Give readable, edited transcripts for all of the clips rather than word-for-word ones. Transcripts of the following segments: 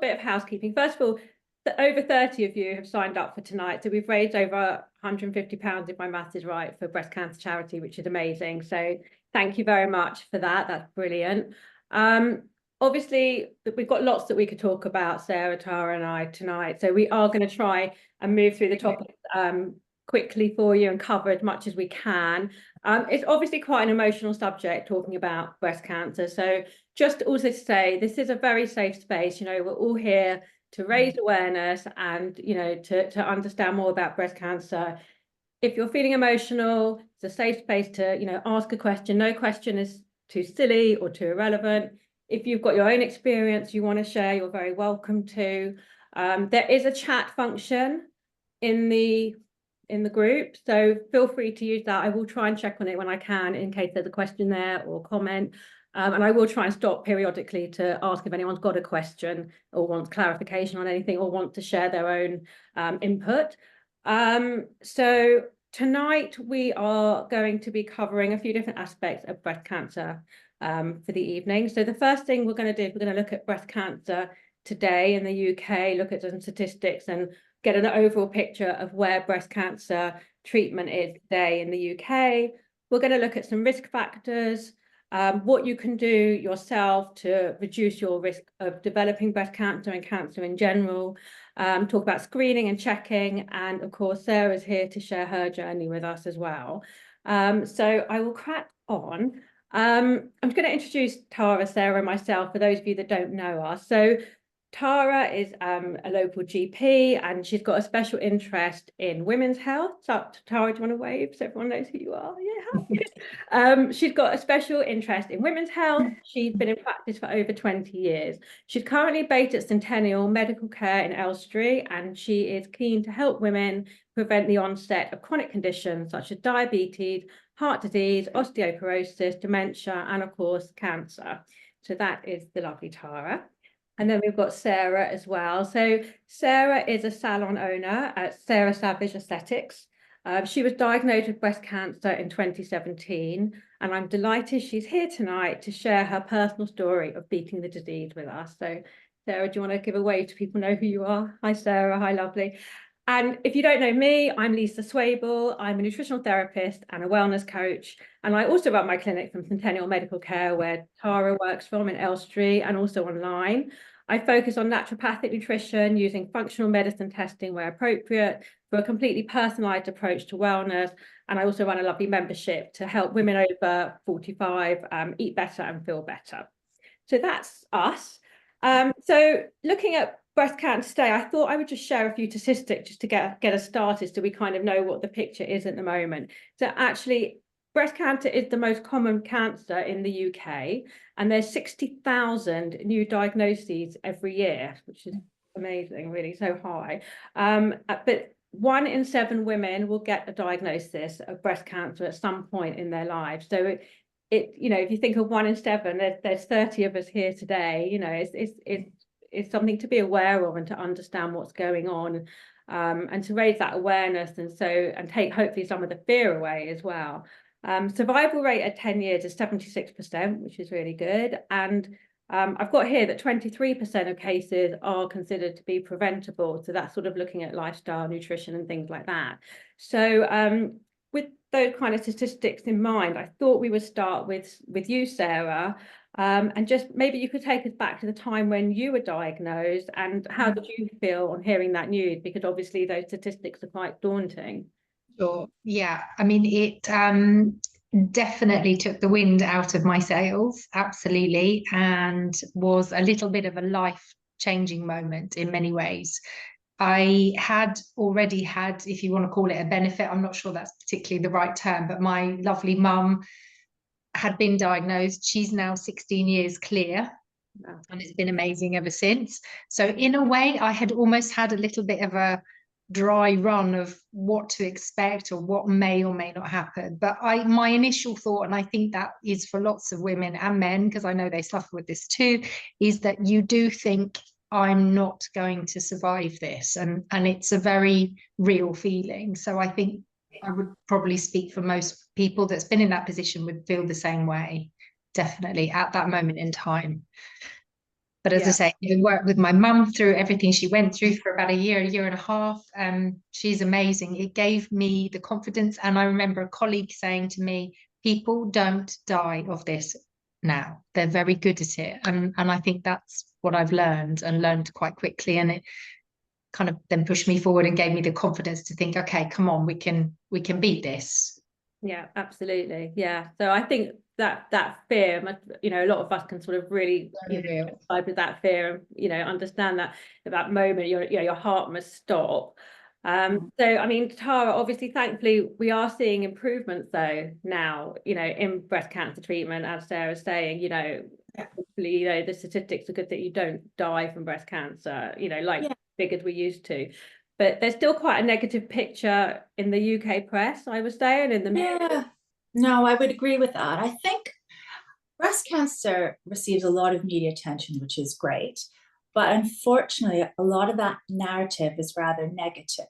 bit of housekeeping. First of all, over 30 of you have signed up for tonight. So we've raised over £150, if my math is right, for breast cancer charity, which is amazing. So thank you very much for that. That's brilliant. Obviously, we've got lots that we could talk about, Sarah, Tara and I tonight. So we are going to try and move through the topics quickly for you and cover as much as we can. It's obviously quite an emotional subject, talking about breast cancer. So just also to say, this is a very safe space. You know, we're all here to raise awareness and, you know, to understand more about breast cancer. If you're feeling emotional, it's a safe space to, you know, ask a question. No question is too silly or too irrelevant. If you've got your own experience you want to share, you're very welcome to. There is a chat function in the group, so feel free to use that. I will try and check on it when I can in case there's a question there or comment. And I will try and stop periodically to ask if anyone's got a question or wants clarification on anything or want to share their own input. So tonight we are going to be covering a few different aspects of breast cancer for the evening. So the first thing we're going to do is we're going to look at breast cancer today in the UK, look at some statistics and get an overall picture of where breast cancer treatment is today in the UK. We're going to look at some risk factors, what you can do yourself to reduce your risk of developing breast cancer and cancer in general, talk about screening and checking, and of course Sarah's here to share her journey with us as well. So I will crack on. I'm going to introduce Tara, Sarah and myself for those of you that don't know us. So Tara is a local GP and she's got a special interest in women's health. So, Tara, do you want to wave so everyone knows who you are? Yeah. She's got a special interest in women's health. She's been in practice for over 20 years. She's currently based at Centennial Medical Care in Elstree, and she is keen to help women prevent the onset of chronic conditions such as diabetes, heart disease, osteoporosis, dementia, and of course, cancer. So that is the lovely Tara. And then we've got Sarah as well. So Sarah is a salon owner at Sarah Savage Aesthetics. She was diagnosed with breast cancer in 2017, and I'm delighted she's here tonight to share her personal story of beating the disease with us. So Sarah, do you want to give a wave so people know who you are? Hi, Sarah. Hi, lovely. And if you don't know me, I'm Lisa Swable. I'm a nutritional therapist and a wellness coach. And I also run my clinic from Centennial Medical Care, where Tara works from in Elstree, and also online. I focus on naturopathic nutrition using functional medicine testing where appropriate for a completely personalised approach to wellness. And I also run a lovely membership to help women over 45 eat better and feel better. So that's us. So looking at breast cancer today, I thought I would just share a few statistics just to get us started so we kind of know what the picture is at the moment. So actually, breast cancer is the most common cancer in the UK, and there's 60,000 new diagnoses every year, which is amazing, really, so high. But 1 in 7 women will get a diagnosis of breast cancer at some point in their lives. So you know, if you think of 1 in 7, there's 30 of us here today. You know, it's something to be aware of and to understand what's going on, and to raise that awareness and take hopefully some of the fear away as well. Survival rate at 10 years is 76%, which is really good. And I've got here that 23% of cases are considered to be preventable. So that's sort of looking at lifestyle, nutrition and things like that. So with those kind of statistics in mind, I thought we would start with you, Sarah, and just maybe you could take us back to the time when you were diagnosed, and how did you feel on hearing that news? Because obviously those statistics are quite daunting. Sure. Yeah. I mean, it definitely took the wind out of my sails, absolutely, and was a little bit of a life-changing moment in many ways. I had already had, if you want to call it a benefit, I'm not sure that's particularly the right term, but my lovely mum had been diagnosed. She's now 16 years clear. Wow. And it's been amazing ever since. So in a way, I had almost had a little bit of a dry run of what to expect or what may or may not happen. But my initial thought, and I think that is for lots of women and men, because I know they suffer with this too, is that you do think, I'm not going to survive this. And it's a very real feeling. So I think I would probably speak for most people that's been in that position would feel the same way, definitely at that moment in time. But as I Yeah. say, I worked with my mum through everything she went through for about a year and a half. She's amazing. It gave me the confidence. And I remember a colleague saying to me, people don't die of this now. They're very good at it. And I think that's what I've learned, and learned quite quickly. And it kind of then pushed me forward and gave me the confidence to think, okay, come on, we can beat this. Yeah, absolutely. Yeah. So I think that fear, you know, a lot of us can sort of really, you know, Real. vibe with that fear and, you know, understand that at that moment your heart must stop. So I mean, Tara, obviously, thankfully, we are seeing improvements though now, you know, in breast cancer treatment, as Sarah's saying, you know, hopefully, you know, the statistics are good that you don't die from breast cancer, you know, like big as we used to. But there's still quite a negative picture in the UK press, I would say, and in the Yeah, no, I would agree with that. I think breast cancer receives a lot of media attention, which is great. But unfortunately, a lot of that narrative is rather negative.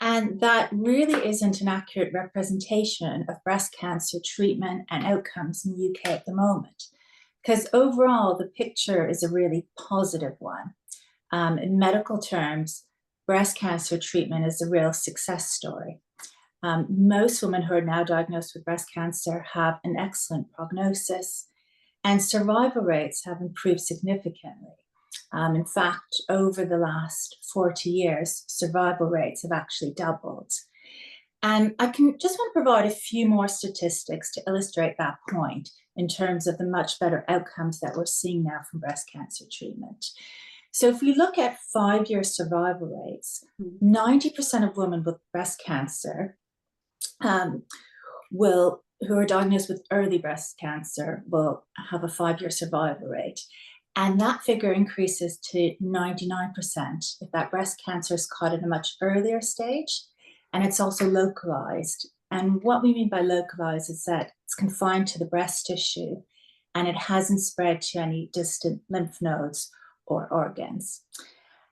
And that really isn't an accurate representation of breast cancer treatment and outcomes in the UK at the moment. Because overall, the picture is a really positive one. In medical terms, breast cancer treatment is a real success story. Most women who are now diagnosed with breast cancer have an excellent prognosis, and survival rates have improved significantly. In fact, over the last 40 years, survival rates have actually doubled. And I can just want to provide a few more statistics to illustrate that point in terms of the much better outcomes that we're seeing now from breast cancer treatment. So if we look at 5-year survival rates, 90% of women with breast cancer who are diagnosed with early breast cancer will have a 5-year survival rate. And that figure increases to 99% if that breast cancer is caught at a much earlier stage, and it's also localized. And what we mean by localized is that it's confined to the breast tissue and it hasn't spread to any distant lymph nodes or organs.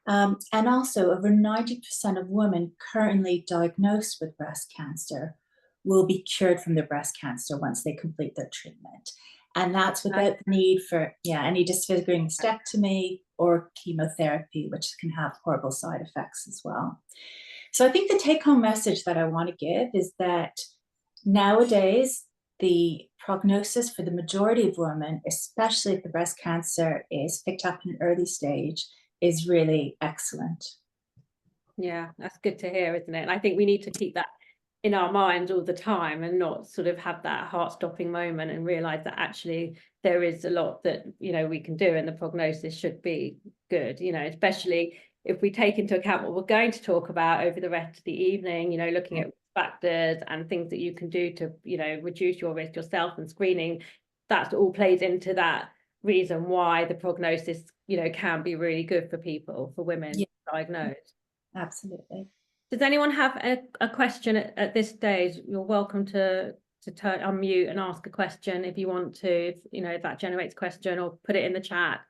And also, over 90% of women currently diagnosed with breast cancer will be cured from their breast cancer once they complete their treatment. And that's without the need for any disfiguring mastectomy or chemotherapy, which can have horrible side effects as well. So I think the take-home message that I want to give is that nowadays, the prognosis for the majority of women, especially if the breast cancer is picked up in an early stage, is really excellent. Yeah, that's good to hear, isn't it? And I think we need to keep that in our minds all the time and not sort of have that heart-stopping moment and realize that actually there is a lot that, you know, we can do and the prognosis should be good, you know, especially if we take into account what we're going to talk about over the rest of the evening, you know, looking at factors and things that you can do to, you know, reduce your risk yourself, and screening, that all plays into that reason why the prognosis, you know, can be really good for people, for women diagnosed. Absolutely. Does anyone have a question at this stage? You're welcome to unmute and ask a question if you want to, if, you know, if that generates a question, or put it in the chat.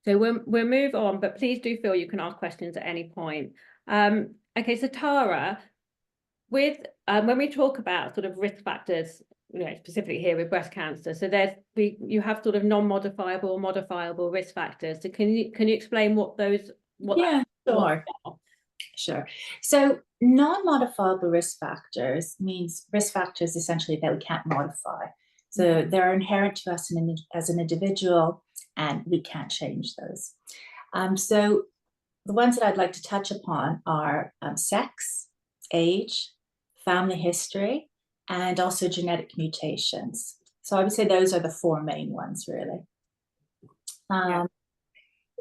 So we'll move on, but please do feel you can ask questions at any point. Okay, so Tara, with when we talk about sort of risk factors, you know, specifically here with breast cancer, so you have sort of non-modifiable, modifiable risk factors. So can you explain what those Sure. So non-modifiable risk factors means risk factors essentially that we can't modify. So they're inherent to us as an individual, and we can't change those. So the ones that I'd like to touch upon are sex, age, family history, and also genetic mutations. So I would say those are the 4 main ones, really.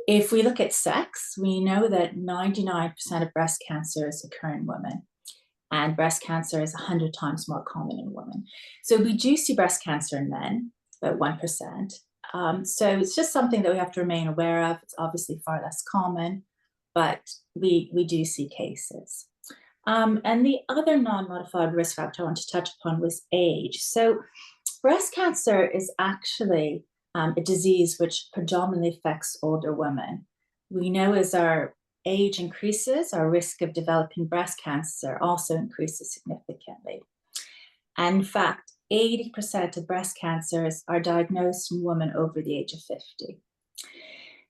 If we look at sex, we know that 99% of breast cancers occur in women, and breast cancer is 100 times more common in women. So we do see breast cancer in men, about 1%. So it's just something that we have to remain aware of. It's obviously far less common, but we do see cases. And the other non-modified risk factor I want to touch upon was age. So breast cancer is actually a disease which predominantly affects older women. We know as our age increases, our risk of developing breast cancer also increases significantly. And in fact, 80% of breast cancers are diagnosed in women over the age of 50.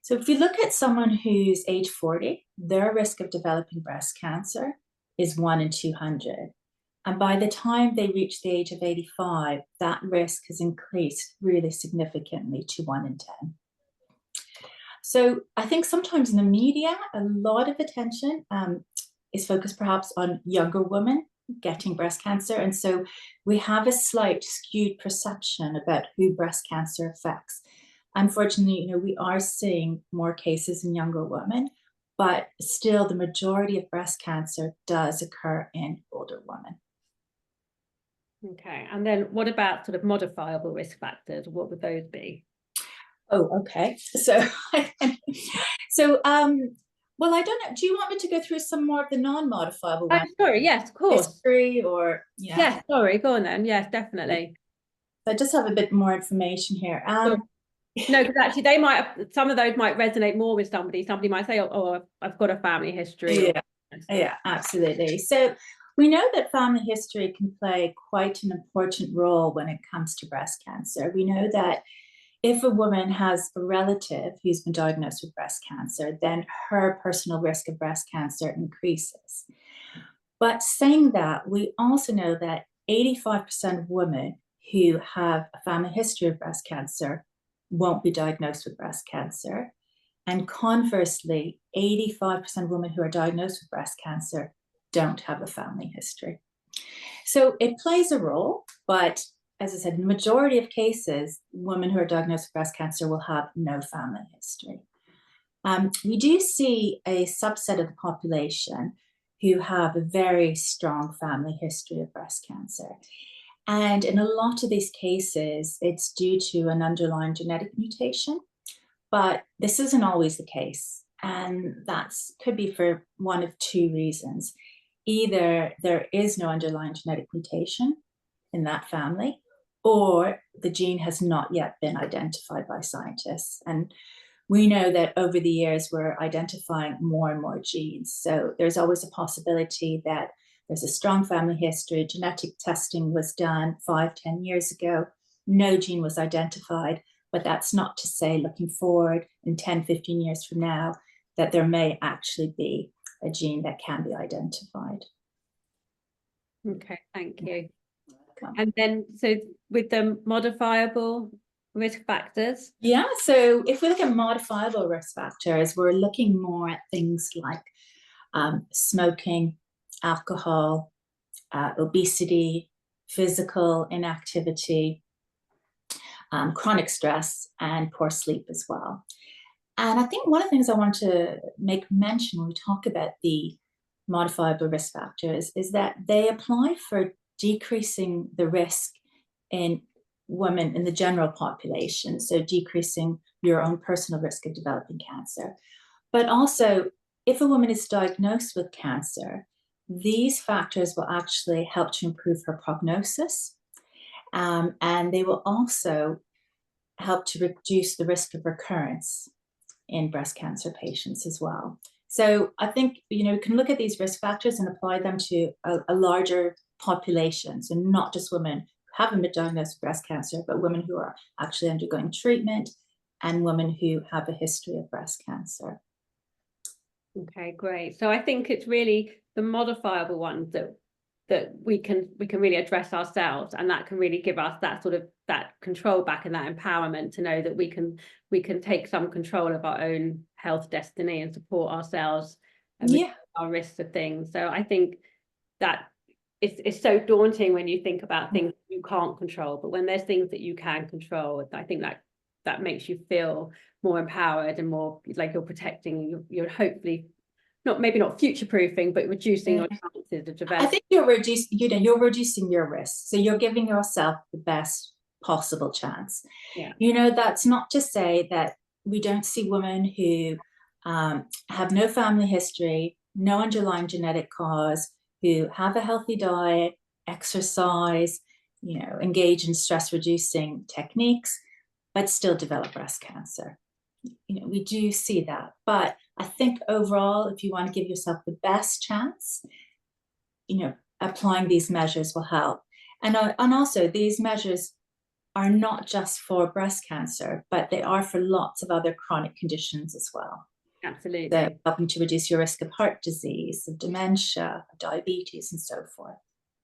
So if we look at someone who's age 40, their risk of developing breast cancer is 1 in 200. And by the time they reach the age of 85, that risk has increased really significantly to 1 in 10. So I think sometimes in the media, a lot of attention is focused perhaps on younger women getting breast cancer. And so we have a slight skewed perception about who breast cancer affects. Unfortunately, we are seeing more cases in younger women, but still the majority of breast cancer does occur in older women. Okay, and then what about sort of modifiable risk factors? What would those be? Oh, okay. So, well, I don't know. Do you want me to go through some more of the non-modifiable Oh, ones? sorry, yes, of course. History or, yeah. Yes, sorry, go on then. Yes, definitely. I just have a bit more information here. Sure. No, because actually some of those might resonate more with somebody. Somebody might say, oh, I've got a family history. Yeah, absolutely. So we know that family history can play quite an important role when it comes to breast cancer. We know that if a woman has a relative who's been diagnosed with breast cancer, then her personal risk of breast cancer increases. But saying that, we also know that 85% of women who have a family history of breast cancer won't be diagnosed with breast cancer. And conversely, 85% of women who are diagnosed with breast cancer don't have a family history. So it plays a role, but as I said, in the majority of cases, women who are diagnosed with breast cancer will have no family history. We do see a subset of the population who have a very strong family history of breast cancer. And in a lot of these cases, it's due to an underlying genetic mutation, but this isn't always the case. And that could be for one of two reasons. Either there is no underlying genetic mutation in that family, or the gene has not yet been identified by scientists. And we know that over the years, we're identifying more and more genes. So there's always a possibility that there's a strong family history. Genetic testing was done 5-10 years ago. No gene was identified, but that's not to say looking forward in 10-15 years from now that there may actually be a gene that can be identified. Okay, thank you. And then, so with the modifiable risk factors? Yeah, so if we look at modifiable risk factors, we're looking more at things like smoking, alcohol, obesity, physical inactivity, chronic stress, and poor sleep as well. And I think one of the things I want to make mention when we talk about the modifiable risk factors is that they apply for decreasing the risk in women in the general population, so decreasing your own personal risk of developing cancer. But also, if a woman is diagnosed with cancer, these factors will actually help to improve her prognosis, and they will also help to reduce the risk of recurrence in breast cancer patients as well. So I think, we can look at these risk factors and apply them to a larger population, so not just women who haven't been diagnosed with breast cancer, but women who are actually undergoing treatment and women who have a history of breast cancer. Okay, great. So I think it's really the modifiable ones that we can really address ourselves, and that can really give us that sort of that control back and that empowerment to know that we can take some control of our own health destiny and support ourselves and reduce our risks of things. So I think that it's so daunting when you think about things you can't control, but when there's things that you can control, I think that makes you feel more empowered and more like you're protecting, you're hopefully maybe not future proofing, but reducing your chances of developing. I think you're reducing your risk. So you're giving yourself the best possible chance. Yeah. That's not to say that we don't see women who have no family history, no underlying genetic cause, who have a healthy diet, exercise, engage in stress reducing techniques, but still develop breast cancer. We do see that. But I think overall, if you want to give yourself the best chance, applying these measures will help. And also these measures are not just for breast cancer, but they are for lots of other chronic conditions as well. Absolutely. They're helping to reduce your risk of heart disease, of dementia, of diabetes, and so forth.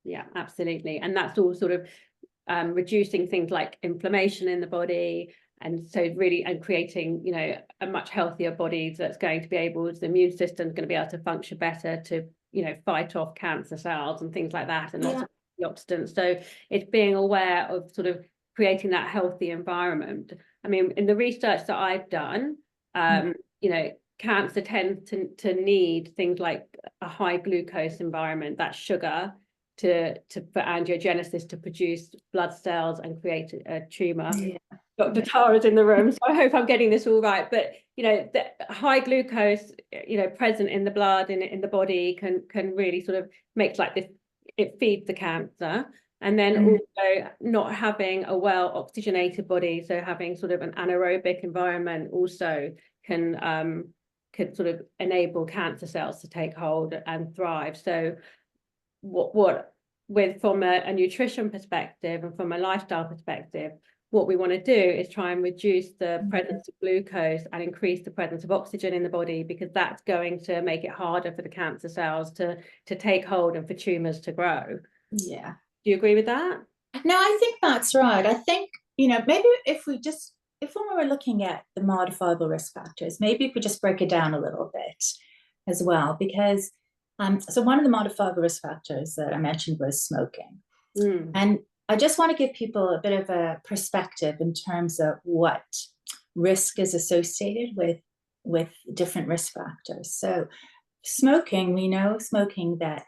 Yeah, absolutely. And that's all sort of reducing things like inflammation in the body, and so really, and creating, you know, a much healthier body that's going to be able, the immune system is going to be able to function better to, you know, fight off cancer cells and things like that, and lots of antioxidants. So it's being aware of sort of creating that healthy environment. I mean, in the research that I've done, you know, cancer tends to need things like a high glucose environment, that sugar, for angiogenesis, to produce blood cells and create a tumor. Yeah. Dr. Tara's in the room, so I hope I'm getting this all right. But you know, the high glucose, you know, present in the blood, in the body, can really sort of make like this. It feeds the cancer, and then also not having a well oxygenated body, so having sort of an anaerobic environment also can could sort of enable cancer cells to take hold and thrive. So what with from a nutrition perspective and from a lifestyle perspective, what we want to do is try and reduce the presence of glucose and increase the presence of oxygen in the body, because that's going to make it harder for the cancer cells to take hold and for tumors to grow. Yeah. Do you agree with that? No, I think that's right. I think, you know, maybe if when we were looking at the modifiable risk factors, maybe if we just break it down a little bit as well, because so one of the modifiable risk factors that I mentioned was smoking. And I just want to give people a bit of a perspective in terms of what risk is associated with different risk factors. So smoking, we know smoking that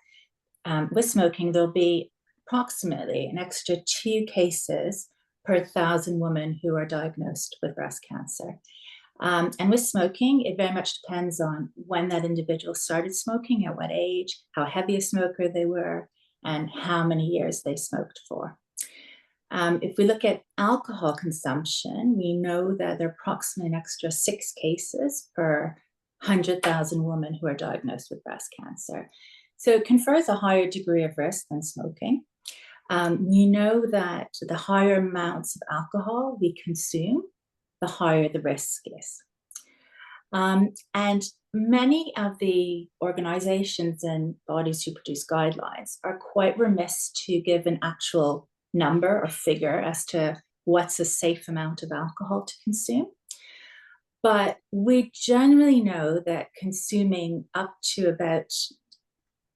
with smoking, there'll be approximately an extra 2 cases per 1,000 women who are diagnosed with breast cancer. And with smoking, it very much depends on when that individual started smoking, at what age, how heavy a smoker they were, and how many years they smoked for. If we look at alcohol consumption, we know that there are approximately an extra 6 cases per 100,000 women who are diagnosed with breast cancer. So it confers a higher degree of risk than smoking. We know that the higher amounts of alcohol we consume, the higher the risk is. And many of the organizations and bodies who produce guidelines are quite remiss to give an actual number or figure as to what's a safe amount of alcohol to consume. But we generally know that consuming up to about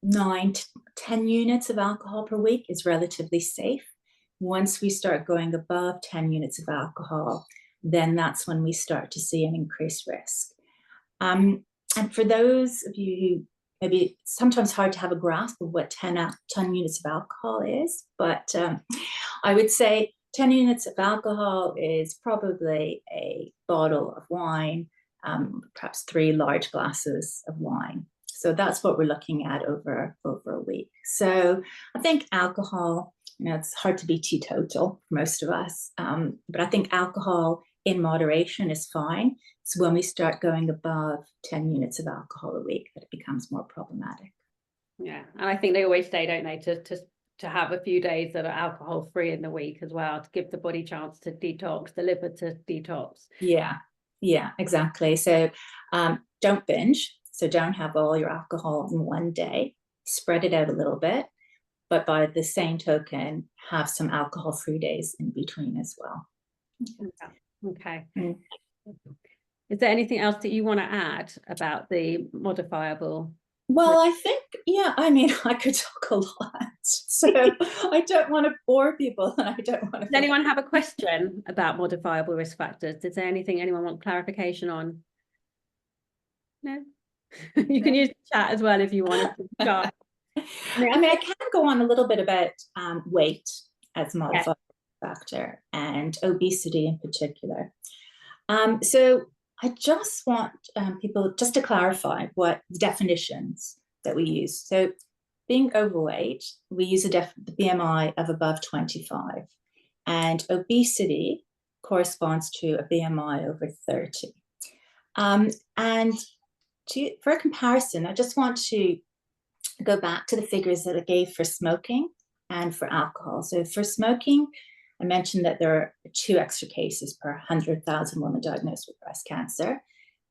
9 to 10 units of alcohol per week is relatively safe. Once we start going above 10 units of alcohol, then that's when we start to see an increased risk. And for those of you who maybe sometimes hard to have a grasp of what 10 units of alcohol is, but I would say 10 units of alcohol is probably a bottle of wine, perhaps 3 large glasses of wine. So that's what we're looking at over a week. So I think alcohol, you know, it's hard to be teetotal for most of us, but I think alcohol in moderation is fine. It's when we start going above 10 units of alcohol a week that it becomes more problematic. Yeah, and I think they always say, don't they, to have a few days that are alcohol free in the week as well, to give the body a chance to detox, the liver to detox. Yeah, exactly. So don't binge. So don't have all your alcohol in one day. Spread it out a little bit, but by the same token, have some alcohol-free days in between as well. Okay. Is there anything else that you want to add about the modifiable? Well, I think, yeah, I mean, I could talk a lot, so I don't want to bore people, and I don't want to. Does anyone have a question about modifiable risk factors? Is there anything anyone want clarification on? No? You can use the chat as well if you want to start. I mean, I can go on a little bit about weight as a modifiable factor and obesity in particular. So I just want people just to clarify what definitions that we use. So being overweight, we use the BMI of above 25, and obesity corresponds to a BMI over 30. And for a comparison, I just want to go back to the figures that I gave for smoking and for alcohol. So for smoking, I mentioned that there are 2 extra cases per 100,000 women diagnosed with breast cancer.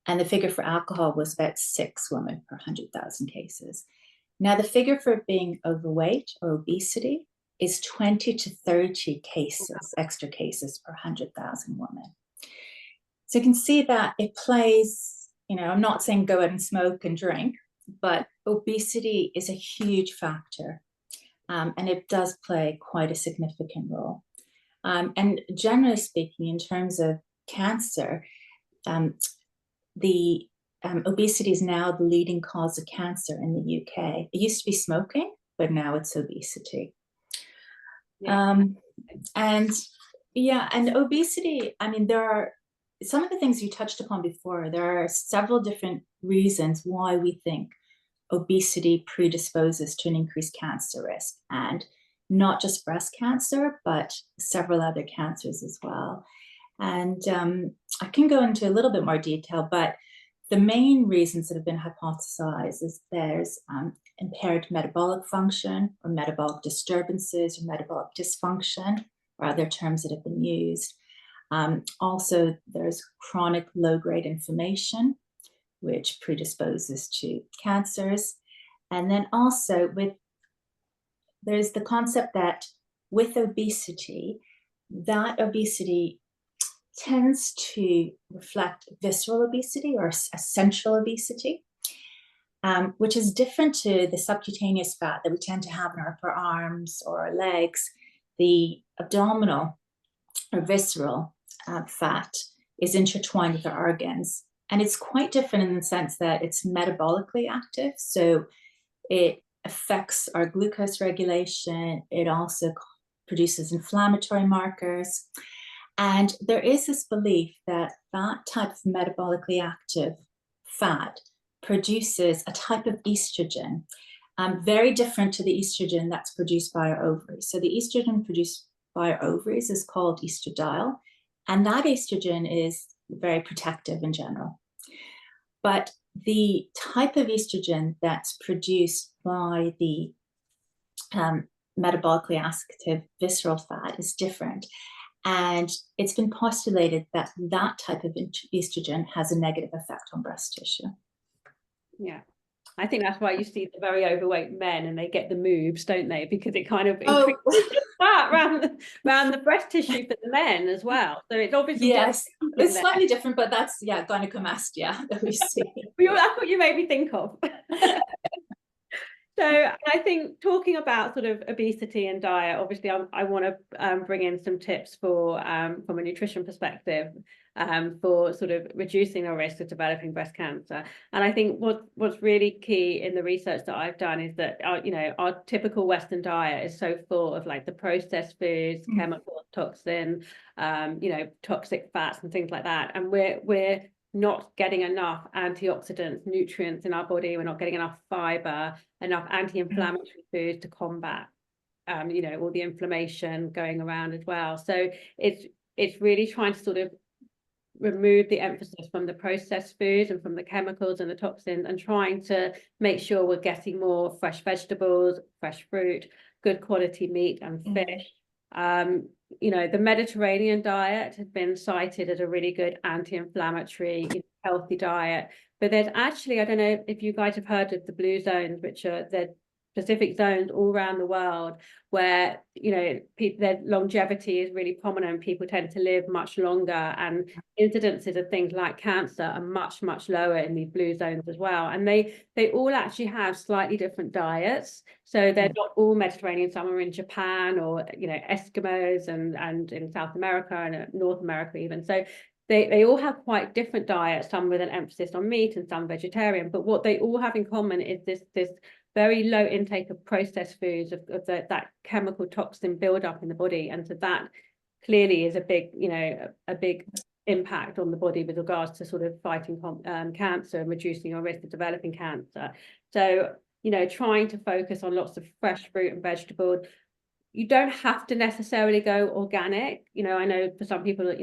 And the figure for alcohol was about 6 women per 100,000 cases. Now, the figure for being overweight or obesity is 20 to 30 cases, extra cases per 100,000 women. So you can see that it plays, I'm not saying go out and smoke and drink, but obesity is a huge factor. And it does play quite a significant role. And generally speaking, in terms of cancer, obesity is now the leading cause of cancer in the UK. It used to be smoking, but now it's obesity. Yeah. And obesity, there are some of the things you touched upon before. There are several different reasons why we think obesity predisposes to an increased cancer risk, and not just breast cancer, but several other cancers as well. And I can go into a little bit more detail, but the main reasons that have been hypothesized is there's impaired metabolic function, or metabolic disturbances, or metabolic dysfunction, or other terms that have been used. Also, there's chronic low-grade inflammation, which predisposes to cancers. And then also there's the concept that with obesity, that obesity tends to reflect visceral obesity or essential obesity, which is different to the subcutaneous fat that we tend to have in our upper arms or our legs. The abdominal or visceral fat is intertwined with our organs. And it's quite different in the sense that it's metabolically active. So it affects our glucose regulation. It also produces inflammatory markers. And there is this belief that that type of metabolically active fat produces a type of estrogen, very different to the estrogen that's produced by our ovaries. So the estrogen produced by our ovaries is called estradiol, and that estrogen is very protective in general. But the type of estrogen that's produced by the metabolically active visceral fat is different. And it's been postulated that that type of estrogen has a negative effect on breast tissue. Yeah, I think that's why you see the very overweight men and they get the moves, don't they? Because it kind of increases fat around the breast tissue for the men as well. So it's obviously it's slightly different, but that's gynecomastia that we see. That's what you made me think of. So I think talking about sort of obesity and diet, obviously I want to bring in some tips for from a nutrition perspective for sort of reducing the risk of developing breast cancer. And I think what's really key in the research that I've done is that our typical Western diet is so full of like the processed foods, chemicals, toxin, toxic fats and things like that. And we're not getting enough antioxidants, nutrients in our body. We're not getting enough fiber, enough anti-inflammatory foods to combat, all the inflammation going around as well. So it's really trying to sort of remove the emphasis from the processed foods and from the chemicals and the toxins, and trying to make sure we're getting more fresh vegetables, fresh fruit, good quality meat and fish. The Mediterranean diet has been cited as a really good anti-inflammatory, healthy diet. But there's actually, I don't know if you guys have heard of the blue zones, which are the specific zones all around the world where, their longevity is really prominent. People tend to live much longer, and incidences of things like cancer are much, much lower in these blue zones as well. And they all actually have slightly different diets. So they're not all Mediterranean. Some are in Japan or, Eskimos and in South America and North America even. So they all have quite different diets, some with an emphasis on meat and some vegetarian. But what they all have in common is this very low intake of processed foods, of that chemical toxin buildup in the body. And so that clearly is a big impact on the body with regards to sort of fighting cancer and reducing your risk of developing cancer. So, trying to focus on lots of fresh fruit and vegetables. You don't have to necessarily go organic. I know for some people,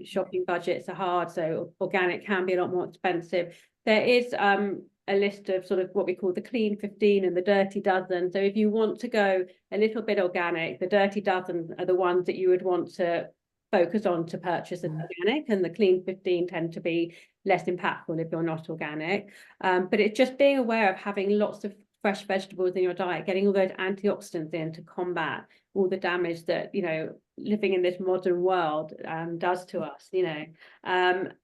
shopping budgets are hard, so organic can be a lot more expensive. There is a list of sort of what we call the clean 15 and the dirty dozen. So if you want to go a little bit organic, the dirty dozen are the ones that you would want to focus on to purchase as organic, and the clean 15 tend to be less impactful if you're not organic. But it's just being aware of having lots of fresh vegetables in your diet, getting all those antioxidants in to combat all the damage that, you know, living in this modern world does to us, you know. And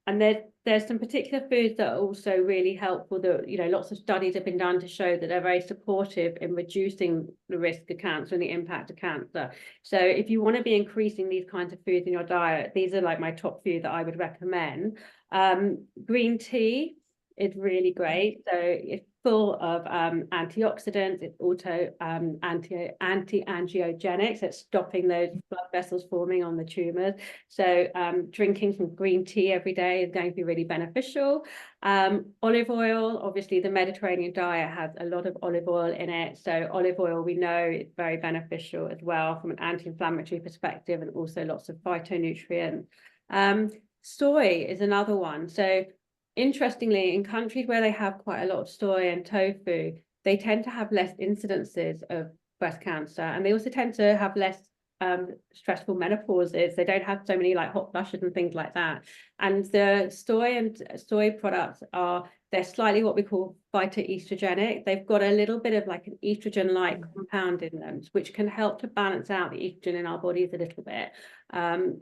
there's some particular foods that are also really helpful that, you know, lots of studies have been done to show that they're very supportive in reducing the risk of cancer and the impact of cancer. So if you want to be increasing these kinds of foods in your diet, these are like my top few that I would recommend. Green tea is really great. So it's full of antioxidants. It's also anti-angiogenic, so it's stopping those blood vessels forming on the tumors. So drinking some green tea every day is going to be really beneficial. Olive oil, obviously the Mediterranean diet has a lot of olive oil in it. So olive oil, we know it's very beneficial as well from an anti-inflammatory perspective, and also lots of phytonutrients. Soy is another one. So interestingly, in countries where they have quite a lot of soy and tofu, they tend to have less incidences of breast cancer, and they also tend to have less stressful menopauses. They don't have so many like hot flushes and things like that. And the soy products they're slightly what we call phytoestrogenic. They've got a little bit of like an estrogen-like compound in them, which can help to balance out the estrogen in our bodies a little bit.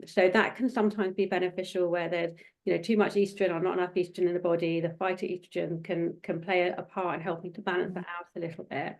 So that can sometimes be beneficial where there's, you know, too much estrogen or not enough estrogen in the body. The phytoestrogen can play a part in helping to balance that out a little bit.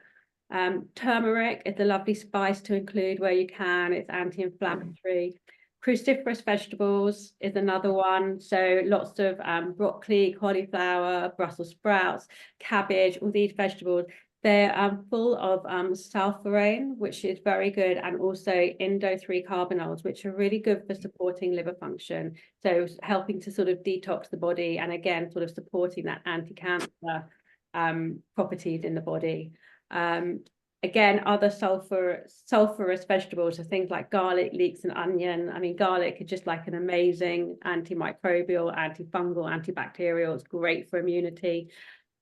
Turmeric is a lovely spice to include where you can. It's anti-inflammatory. Cruciferous vegetables is another one. So lots of broccoli, cauliflower, Brussels sprouts, cabbage, all these vegetables. They're full of sulforaphane, which is very good, and also indo-3 carbanols, which are really good for supporting liver function. So helping to sort of detox the body, and again, sort of supporting that anti-cancer properties in the body. Again, other sulfurous vegetables are things like garlic, leeks, and onion. I mean, garlic is just like an amazing antimicrobial, antifungal, antibacterial. It's great for immunity.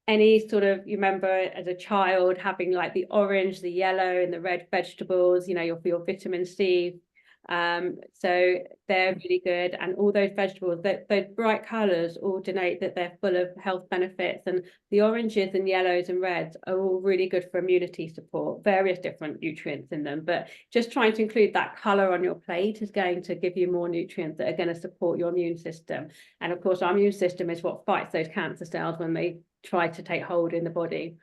Any sort of, you remember as a child having like the orange, the yellow, and the red vegetables, you know, your vitamin C. So they're really good, and all those vegetables, those bright colors all denote that they're full of health benefits, and the oranges and yellows and reds are all really good for immunity support, various different nutrients in them. But just trying to include that color on your plate is going to give you more nutrients that are going to support your immune system. And of course, our immune system is what fights those cancer cells when they try to take hold in the body.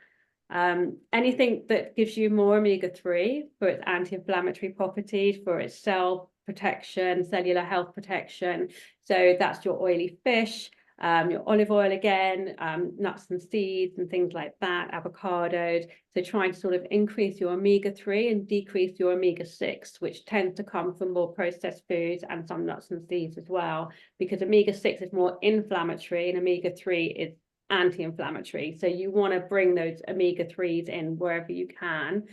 Anything that gives you more omega-3 for its anti-inflammatory properties, for its cell protection, cellular health protection. So that's your oily fish, your olive oil again, nuts and seeds and things like that, avocados. So trying to sort of increase your omega-3 and decrease your omega-6, which tends to come from more processed foods and some nuts and seeds as well, because omega-6 is more inflammatory and omega-3 is anti-inflammatory. So you want to bring those omega-3s in wherever you can.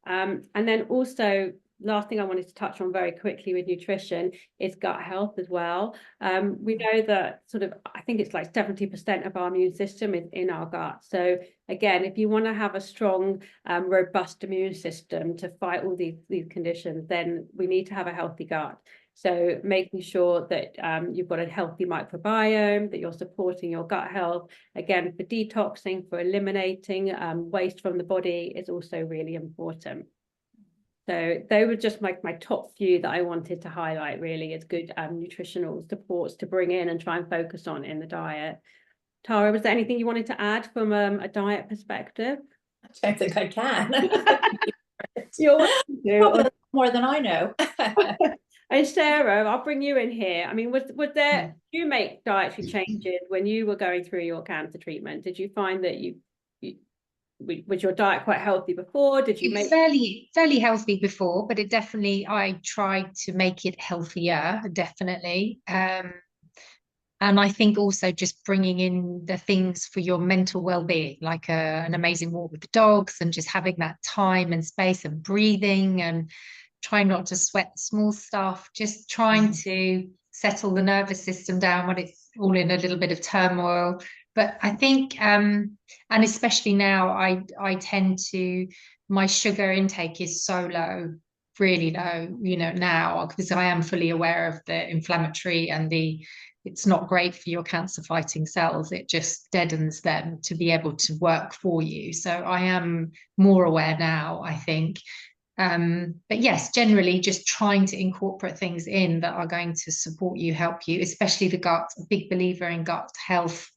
And then also, last thing I wanted to touch on very quickly with nutrition is gut health as well. We know that sort of, I think it's like 70% of our immune system is in our gut. So again, if you want to have a strong, robust immune system to fight all these conditions, then we need to have a healthy gut. So making sure that you've got a healthy microbiome, that you're supporting your gut health, again, for detoxing, for eliminating waste from the body is also really important. So they were just my top few that I wanted to highlight really as good nutritional supports to bring in and try and focus on in the diet. Tara, was there anything you wanted to add from a diet perspective? I don't think I can. You're welcome to. Probably more than I know. And Sarah, I'll bring you in here. I mean, was there, did you make dietary changes when you were going through your cancer treatment? Did you find that was your diet quite healthy before? Did you make fairly healthy before, but I tried to make it healthier, definitely. And I think also just bringing in the things for your mental well-being, like an amazing walk with the dogs, and just having that time and space and breathing, and trying not to sweat the small stuff, just trying to settle the nervous system down when it's all in a little bit of turmoil, But I think, and especially now, I tend to, my sugar intake is so low, really low, you know, now, because I am fully aware of the inflammatory and it's not great for your cancer fighting cells. It just deadens them to be able to work for you. So I am more aware now, I think. But yes, generally just trying to incorporate things in that are going to support you, help you, especially the gut. A big believer in gut health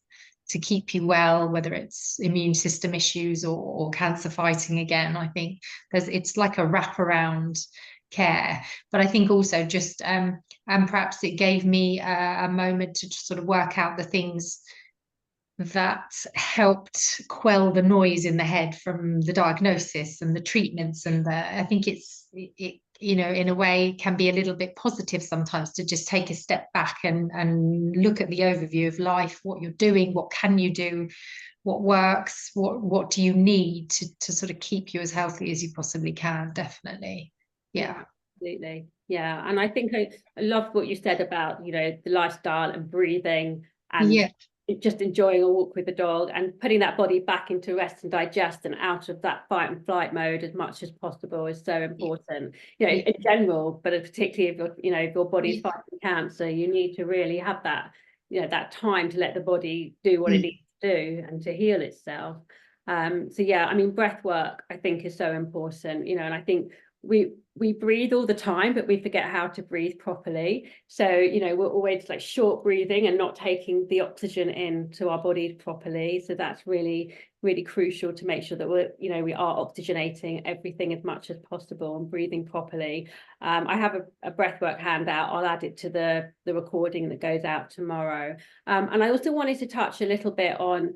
to keep you well, whether it's immune system issues or cancer fighting again. I think it's like a wraparound care. But I think also just and perhaps it gave me a moment to just sort of work out the things that helped quell the noise in the head from the diagnosis and the treatments, and I think it you know, in a way can be a little bit positive sometimes to just take a step back and look at the overview of life, what you're doing, what can you do, what works, what do you need to sort of keep you as healthy as you possibly can. Definitely. Yeah. Absolutely. Yeah. And I think I love what you said about, you know, the lifestyle and breathing and Yeah. just enjoying a walk with the dog and putting that body back into rest and digest and out of that fight and flight mode as much as possible is so important, you know, Yeah. in general, but particularly if you're, you know, if your body's Yeah. fighting cancer, you need to really have that, you know, that time to let the body do what it needs to do and to heal itself. So yeah, I mean, breath work I think is so important, you know, and I think we breathe all the time, but we forget how to breathe properly. So, you know, we're always like short breathing and not taking the oxygen into our bodies properly. So that's really, really crucial to make sure that we're, you know, we are oxygenating everything as much as possible and breathing properly. I have a breathwork handout. I'll add it to the recording that goes out tomorrow. And I also wanted to touch a little bit on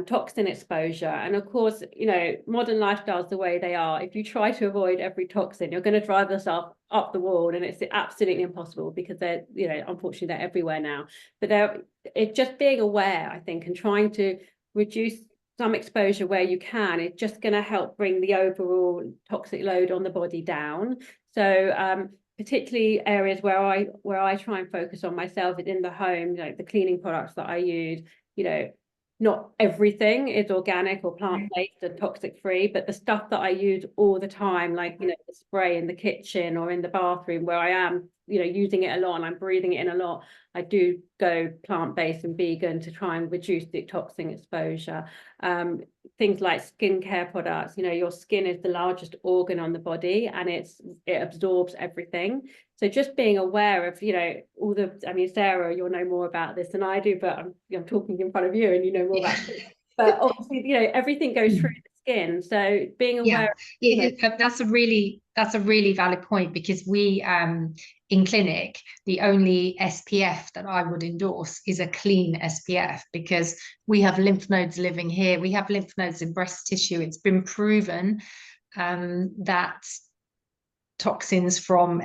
toxin exposure. And of course, you know, modern lifestyles the way they are, if you try to avoid every toxin, you're going to drive yourself up the wall, and it's absolutely impossible because they're, you know, unfortunately they're everywhere now. But it's just being aware, I think, and trying to reduce some exposure where you can, it's just going to help bring the overall toxic load on the body down. So particularly areas where I try and focus on myself is in the home, like the cleaning products that I use, you know, not everything is organic or plant-based and toxic-free, but the stuff that I use all the time, like, you know, the spray in the kitchen or in the bathroom where I am, you know, using it a lot and I'm breathing it in a lot, I do go plant-based and vegan to try and reduce the toxin exposure. Things like skincare products, you know, your skin is the largest organ on the body and it absorbs everything. So just being aware of, you know, all the, I mean, Sarah, you'll know more about this than I do, but I'm talking in front of you and you know more about it. But obviously, you know, everything goes through the skin. So being aware. Yeah, that's a really valid point, because we in clinic, the only SPF that I would endorse is a clean SPF, because we have lymph nodes living here. We have lymph nodes in breast tissue. It's been proven that toxins from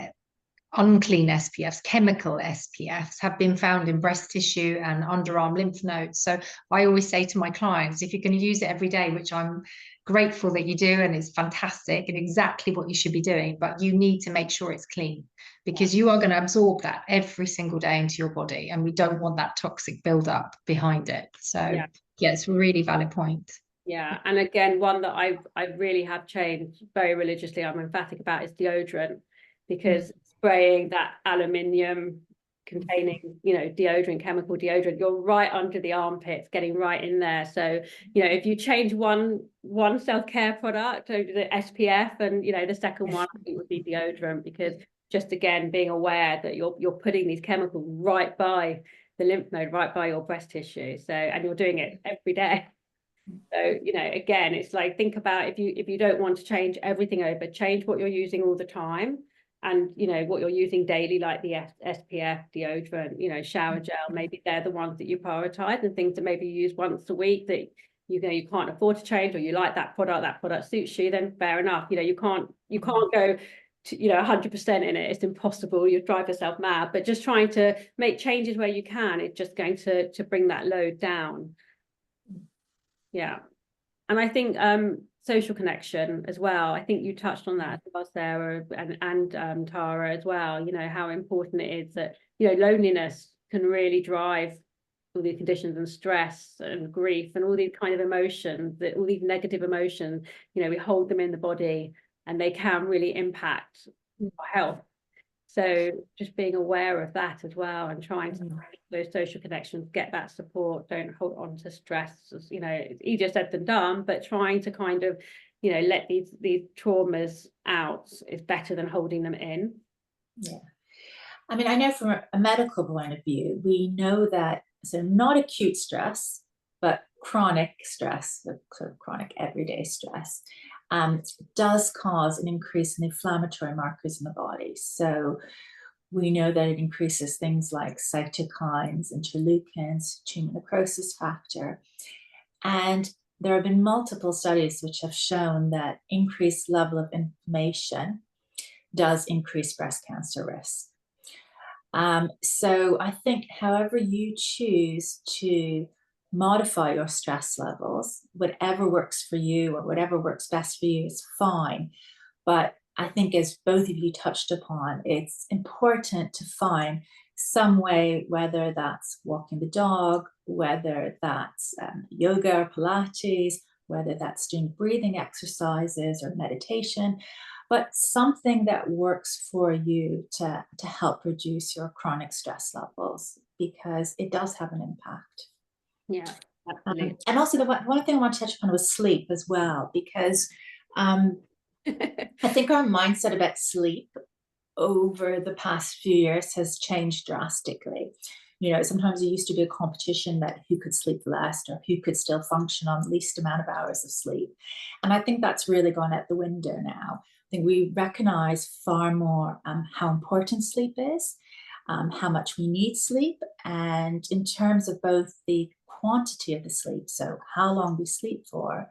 unclean SPFs, chemical SPFs, have been found in breast tissue and underarm lymph nodes. So I always say to my clients, if you're going to use it every day, which I'm grateful that you do, and it's fantastic and exactly what you should be doing, but you need to make sure it's clean, because you are going to absorb that every single day into your body, and we don't want that toxic buildup behind it. So yeah, it's a really valid point. Yeah, and again, one that I really have changed very religiously, I'm emphatic about, is deodorant, because spraying that aluminium containing, you know, deodorant, chemical deodorant, you're right under the armpits, getting right in there. So, you know, if you change one self-care product over the SPF, and, you know, the second one I think would be deodorant, because just again being aware that you're putting these chemicals right by the lymph node, right by your breast tissue. So, and you're doing it every day. So, you know, again, it's like, think about, if you don't want to change everything over, change what you're using all the time, and, you know, what you're using daily, like the SPF, deodorant, you know, shower gel, maybe they're the ones that you prioritize, and things that maybe you use once a week that you know you can't afford to change, or you like that product suits you, then fair enough. You know, you can't go to, you know, 100% in it. It's impossible. You drive yourself mad. But just trying to make changes where you can, it's just going to bring that load down. Yeah. And I think social connection as well. I think you touched on that as well, Sarah, and Tara as well, you know, how important it is that, you know, loneliness can really drive all these conditions and stress and grief and all these kind of emotions, that all these negative emotions, you know, we hold them in the body and they can really impact our health. So just being aware of that as well, and trying to create those social connections, get that support, don't hold on to stress. You know, it's easier said than done, but trying to kind of, you know, let these traumas out is better than holding them in. Yeah. I mean, I know from a medical point of view, we know that, so not acute stress, but chronic stress, the sort of chronic everyday stress, does cause an increase in the inflammatory markers in the body. So we know that it increases things like cytokines, interleukins, tumor necrosis factor. And there have been multiple studies which have shown that increased level of inflammation does increase breast cancer risk. So I think however you choose to modify your stress levels, whatever works for you or whatever works best for you is fine. But I think, as both of you touched upon, it's important to find some way, whether that's walking the dog, whether that's yoga or Pilates, whether that's doing breathing exercises or meditation, but something that works for you to help reduce your chronic stress levels, because it does have an impact. Yeah, absolutely. And also the one thing I want to touch upon was sleep as well, because I think our mindset about sleep over the past few years has changed drastically. You know, sometimes it used to be a competition that who could sleep less or who could still function on the least amount of hours of sleep. And I think that's really gone out the window now. I think we recognize far more how important sleep is, how much we need sleep, and in terms of both the quantity of the sleep, so how long we sleep for,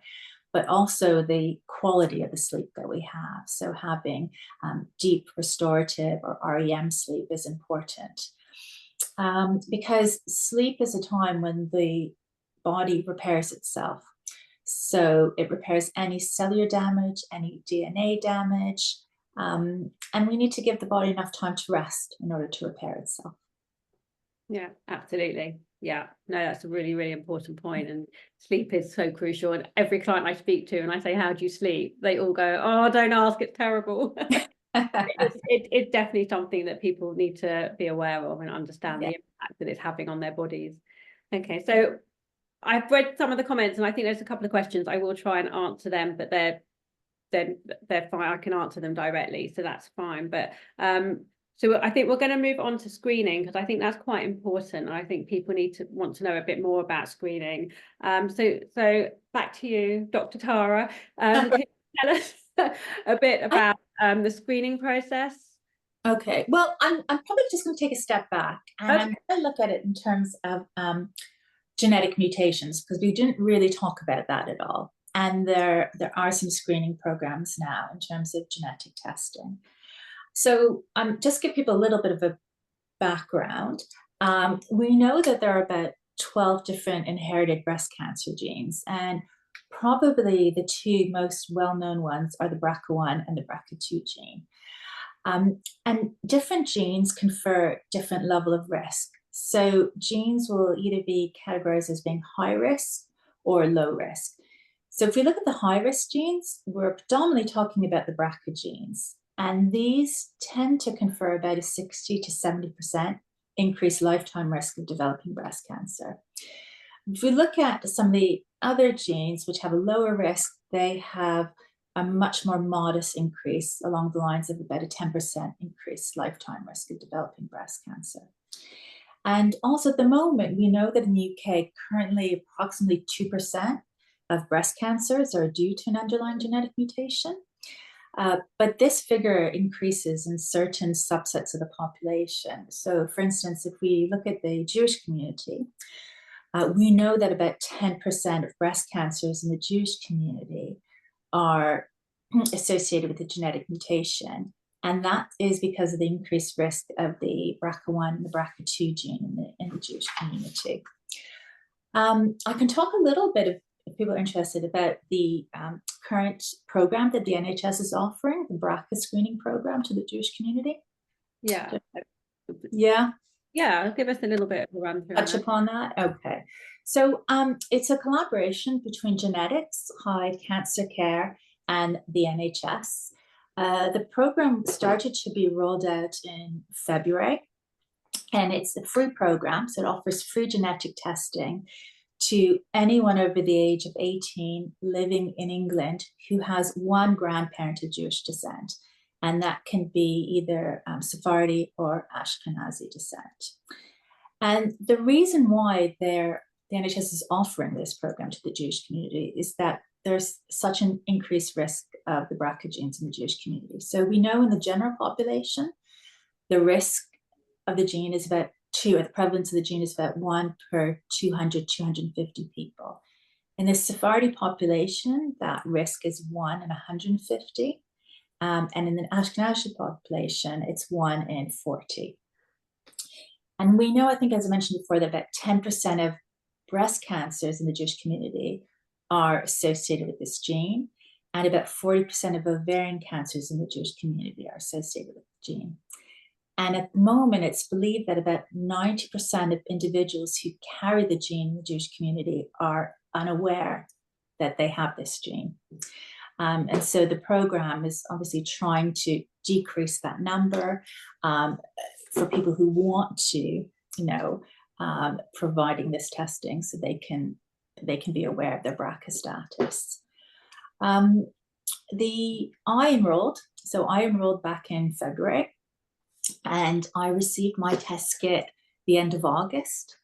but also the quality of the sleep that we have. So having deep restorative or REM sleep is important, because sleep is a time when the body repairs itself. So it repairs any cellular damage, any DNA damage, and we need to give the body enough time to rest in order to repair itself. Yeah, absolutely. Yeah, no, that's a really, really important point. And sleep is so crucial. And every client I speak to and I say, how do you sleep? They all go, oh, don't ask, it's terrible. It's definitely something that people need to be aware of and understand the impact that it's having on their bodies. Okay, so I've read some of the comments and I think there's a couple of questions. I will try and answer them, but they're fine. I can answer them directly, so that's fine. But so I think we're going to move on to screening, because I think that's quite important. And I think people want to know a bit more about screening. So back to you, Dr. Tara. Can you tell us a bit about the screening process? Okay, well, I'm probably just going to take a step back and I'm going to look at it in terms of genetic mutations, because we didn't really talk about that at all. And there are some screening programs now in terms of genetic testing. So just give people a little bit of a background. We know that there are about 12 different inherited breast cancer genes, and probably the two most well-known ones are the BRCA1 and the BRCA2 gene. And different genes confer different level of risk. So genes will either be categorized as being high risk or low risk. So if we look at the high risk genes, we're predominantly talking about the BRCA genes. And these tend to confer about a 60 to 70% increased lifetime risk of developing breast cancer. If we look at some of the other genes which have a lower risk, they have a much more modest increase along the lines of about a 10% increased lifetime risk of developing breast cancer. And also at the moment, we know that in the UK, currently approximately 2% of breast cancers are due to an underlying genetic mutation. But this figure increases in certain subsets of the population. So for instance, if we look at the Jewish community, we know that about 10% of breast cancers in the Jewish community are associated with a genetic mutation. And that is because of the increased risk of the BRCA1 and the BRCA2 gene in the Jewish community. I can talk a little bit, if people are interested, about the current program that the NHS is offering, the BRCA screening program to the Jewish community. Yeah. Yeah. Yeah, give us a little bit of a run through on Touch that. upon that? Okay. So it's a collaboration between genetics, high cancer care, and the NHS. The program started to be rolled out in February, and it's a free program, so it offers free genetic testing to anyone over the age of 18 living in England who has one grandparent of Jewish descent. And that can be either Sephardi or Ashkenazi descent. And the reason why the NHS is offering this program to the Jewish community is that there's such an increased risk of the BRCA genes in the Jewish community. So we know in the general population, the risk of the gene is about 2, or the prevalence of the gene is about 1 per 200, 250 people. In the Sephardi population, that risk is 1 in 150. And in the Ashkenazi population, it's 1 in 40. And we know, I think, as I mentioned before, that about 10% of breast cancers in the Jewish community are associated with this gene, and about 40% of ovarian cancers in the Jewish community are associated with the gene. And at the moment, it's believed that about 90% of individuals who carry the gene in the Jewish community are unaware that they have this gene. And so the program is obviously trying to decrease that number for people who want to, providing this testing so they can be aware of their BRCA status. I enrolled back in February, and I received my test kit the end of August.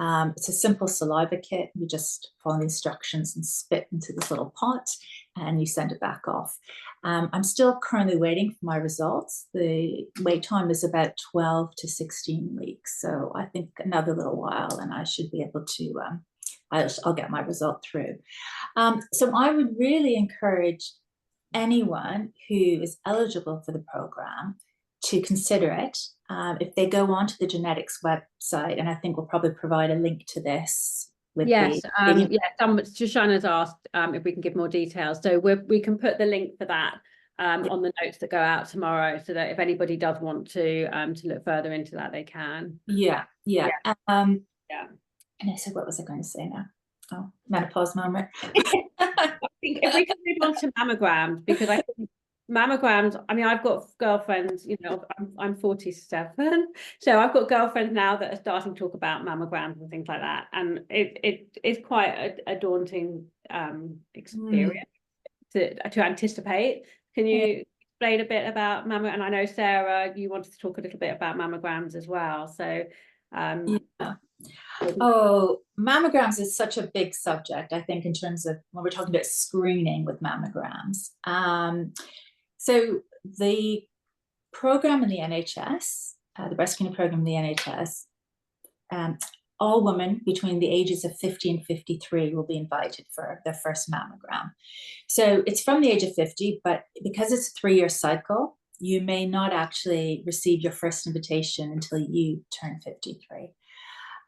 It's a simple saliva kit. You just follow the instructions and spit into this little pot, and you send it back off. I'm still currently waiting for my results. The wait time is about 12 to 16 weeks. So I think another little while, and I should be able to, I'll get my result through. So I would really encourage anyone who is eligible for the program to consider it. If they go onto the genetics website, and I think we'll probably provide a link to this. Shoshana's asked if we can give more details, so we can put the link for that on the notes that go out tomorrow, so that if anybody does want to look further into that, they can. And I said, what was I going to say now? Oh, menopause moment. I think if we can move on to mammograms, because I think mammograms, I mean, I've got girlfriends, I'm 47, so I've got girlfriends now that are starting to talk about mammograms and things like that, and it is quite a daunting experience to anticipate. Can you explain a bit about mammogram? And I know, Sarah, you wanted to talk a little bit about mammograms as well, so Oh, mammograms is such a big subject, I think, in terms of when we're talking about screening with mammograms. So the program in the NHS, the breast screening program in the NHS, all women between the ages of 50 and 53 will be invited for their first mammogram. So it's from the age of 50, but because it's a 3-year cycle, you may not actually receive your first invitation until you turn 53.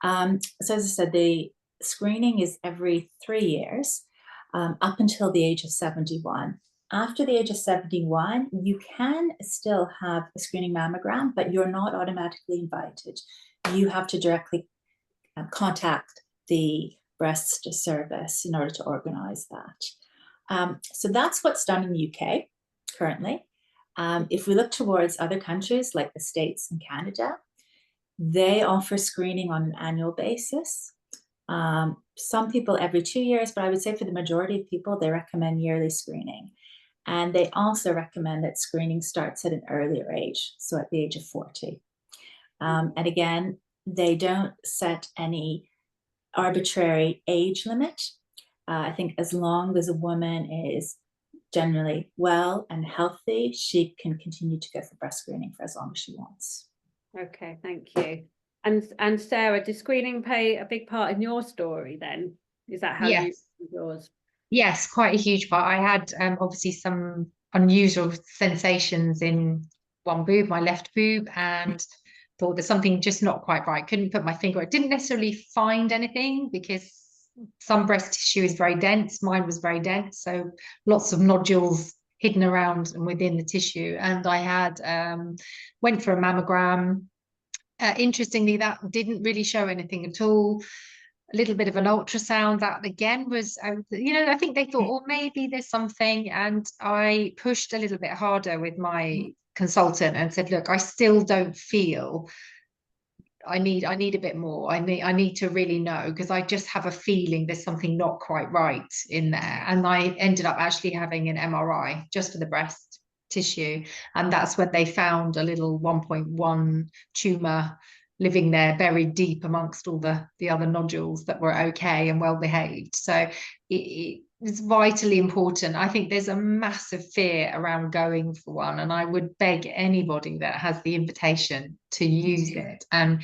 So as I said, the screening is every 3 years, up until the age of 71. After the age of 71, you can still have a screening mammogram, but you're not automatically invited. You have to directly contact the breast service in order to organize that. So that's what's done in the UK currently. If we look towards other countries like the States and Canada, they offer screening on an annual basis. Some people every 2 years, but I would say for the majority of people, they recommend yearly screening. And they also recommend that screening starts at an earlier age, so at the age of 40. And again, they don't set any arbitrary age limit. I think as long as a woman is generally well and healthy, she can continue to go for breast screening for as long as she wants. Okay, thank you. And Sarah, does screening play a big part in your story then? Is that how you yours? Yes, quite a huge part. I had obviously some unusual sensations in one boob, my left boob, and thought there's something just not quite right. Couldn't put my finger. I didn't necessarily find anything because some breast tissue is very dense. Mine was very dense, so lots of nodules hidden around and within the tissue. And I had went for a mammogram, Interestingly, that didn't really show anything at all. A little bit of an ultrasound, that again was, I think they thought, oh, maybe there's something. And I pushed a little bit harder with my consultant and said, look, I still don't feel, I need a bit more. I need to really know, because I just have a feeling there's something not quite right in there. And I ended up actually having an MRI just for the breast tissue. And that's when they found a little 1.1 tumor living there, buried deep amongst all the other nodules that were okay and well behaved. So it's vitally important. I think there's a massive fear around going for one, and I would beg anybody that has the invitation to use it and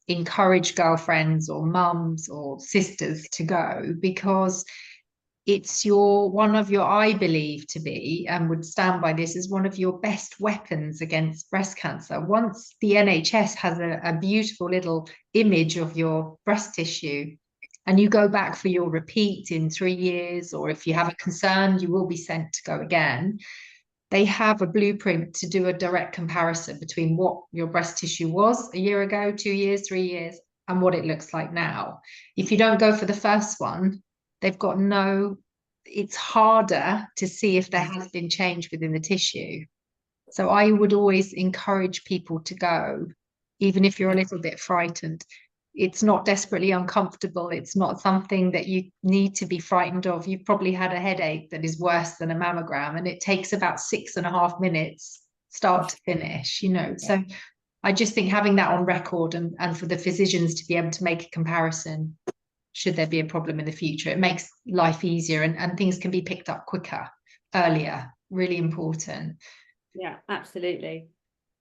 encourage girlfriends or mums or sisters to go, because it's one of your, I believe to be, and would stand by this, as one of your best weapons against breast cancer. Once the NHS has a beautiful little image of your breast tissue, and you go back for your repeat in 3 years, or if you have a concern, you will be sent to go again. They have a blueprint to do a direct comparison between what your breast tissue was a year ago, 2 years, 3 years, and what it looks like now. If you don't go for the first one, they've got it's harder to see if there has been change within the tissue. So I would always encourage people to go, even if you're a little bit frightened. It's not desperately uncomfortable. It's not something that you need to be frightened of. You've probably had a headache that is worse than a mammogram, and it takes about 6.5 minutes start to finish, So I just think having that on record, and for the physicians to be able to make a comparison, should there be a problem in the future, it makes life easier, and things can be picked up quicker, earlier. Really important. Yeah, absolutely.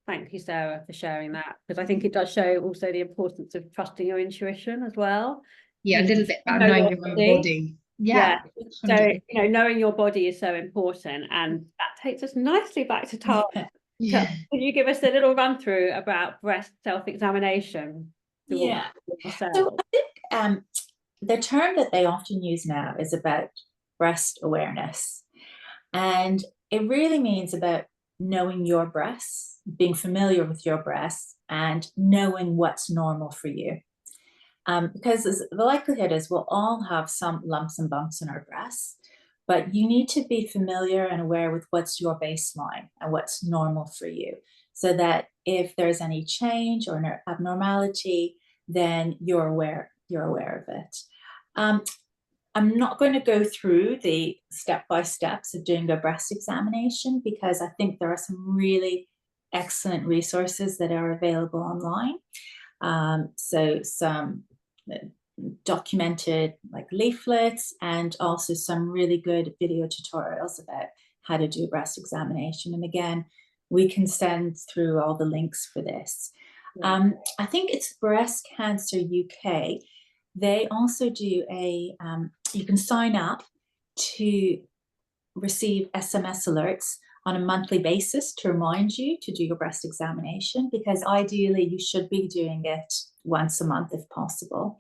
Thank you, Sarah, for sharing that, because I think it does show also the importance of trusting your intuition as well. Yeah, a little bit about knowing your own body. Yeah. So, knowing your body is so important, and that takes us nicely back to Tara. Yeah. Can you give us a little run through about breast self-examination? Yeah. So I think the term that they often use now is about breast awareness. And it really means about knowing your breasts, being familiar with your breasts, and knowing what's normal for you. Because the likelihood is we'll all have some lumps and bumps in our breasts, but you need to be familiar and aware with what's your baseline and what's normal for you, so that if there's any change or an abnormality, then you're aware of it. I'm not going to go through the step-by-steps of doing a breast examination, because I think there are some really excellent resources that are available online. So some documented like leaflets, and also some really good video tutorials about how to do a breast examination. And again, we can send through all the links for this. I think it's Breast Cancer UK. They also do you can sign up to receive SMS alerts on a monthly basis to remind you to do your breast examination, because ideally you should be doing it once a month if possible.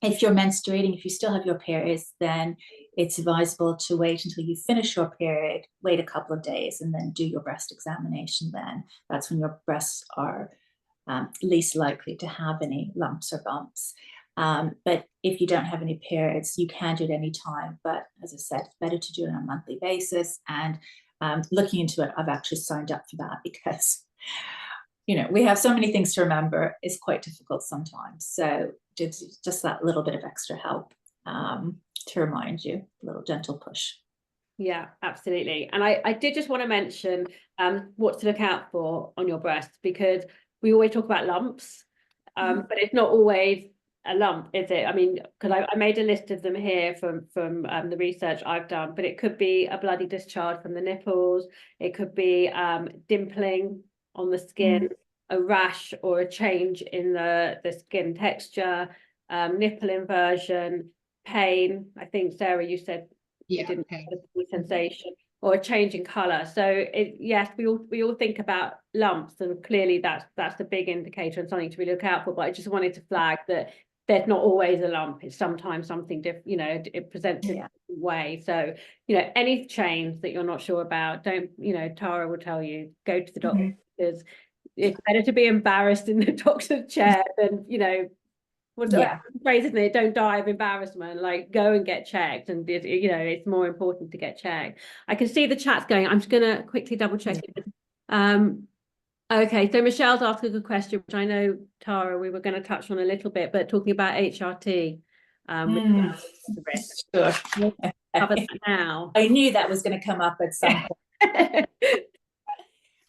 If you're menstruating, if you still have your periods, then it's advisable to wait until you finish your period, wait a couple of days, and then do your breast examination then. That's when your breasts are least likely to have any lumps or bumps. But if you don't have any periods, you can do it any time. But as I said, it's better to do it on a monthly basis. And looking into it, I've actually signed up for that, because we have so many things to remember. It's quite difficult sometimes. So just that little bit of extra help to remind you, a little gentle push. Yeah, absolutely. And I did just want to mention what to look out for on your breasts, because we always talk about lumps, but it's not always a lump, is it? I mean, because I made a list of them here from the research I've done, but it could be a bloody discharge from the nipples. It could be dimpling on the skin, a rash or a change in the skin texture, nipple inversion, pain. I think, Sarah, you said you didn't have a sensation, or a change in color. So yes, we all think about lumps, and clearly that's a big indicator and something to really look out for. But I just wanted to flag that there's not always a lump. It's sometimes something different, it presents in a different way. So, any change that you're not sure about, don't, Tara will tell you, go to the doctor, because it's better to be embarrassed in the doctor's chair than, you know, what's Yeah. the phrase, isn't it? Don't die of embarrassment. Like, go and get checked, and you know, it's more important to get checked. I can see the chat's going. I'm just gonna quickly double check it. Okay, so Michelle's asked a good question, which I know, Tara, we were going to touch on a little bit, but talking about HRT, with the risk. Sure. We'll cover that now. I knew that was going to come up at some point.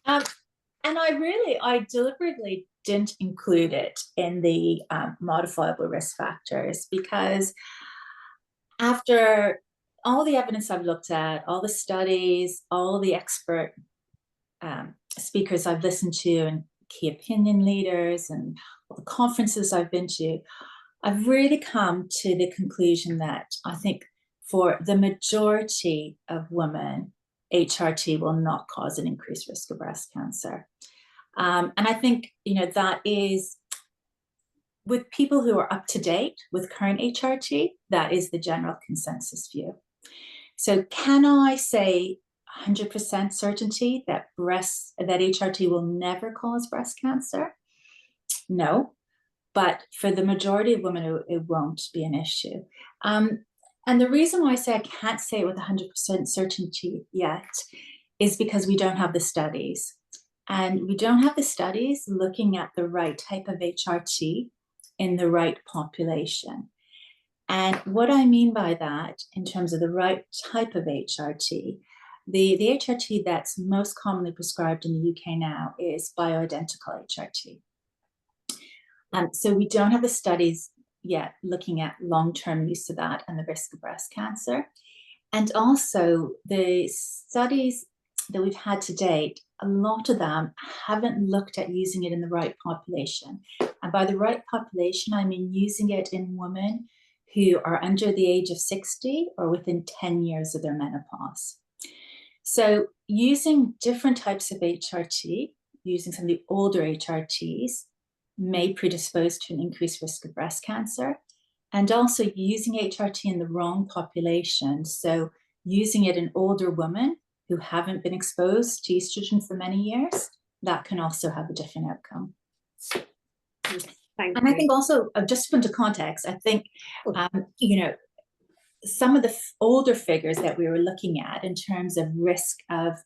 And I deliberately didn't include it in the modifiable risk factors, because after all the evidence I've looked at, all the studies, all the expert speakers I've listened to, and key opinion leaders, and all the conferences I've been to, I've really come to the conclusion that I think for the majority of women, HRT will not cause an increased risk of breast cancer. And I think, you know, that is, with people who are up to date with current HRT, that is the general consensus view. So can I say 100% certainty that HRT will never cause breast cancer? No, but for the majority of women, it won't be an issue. And the reason why I say I can't say it with 100% certainty yet is because we don't have the studies. And we don't have the studies looking at the right type of HRT in the right population. And what I mean by that, in terms of the right type of HRT, the HRT that's most commonly prescribed in the UK now is bioidentical HRT. So we don't have the studies yet looking at long-term use of that and the risk of breast cancer. And also the studies that we've had to date, a lot of them haven't looked at using it in the right population. And by the right population, I mean using it in women who are under the age of 60 or within 10 years of their menopause. So using different types of HRT, using some of the older HRTs, may predispose to an increased risk of breast cancer. And also using HRT in the wrong population, so using it in older women who haven't been exposed to estrogen for many years, that can also have a different outcome. Thank and you. I think also, just to put into context, I think, you know, some of the older figures that we were looking at in terms of risk of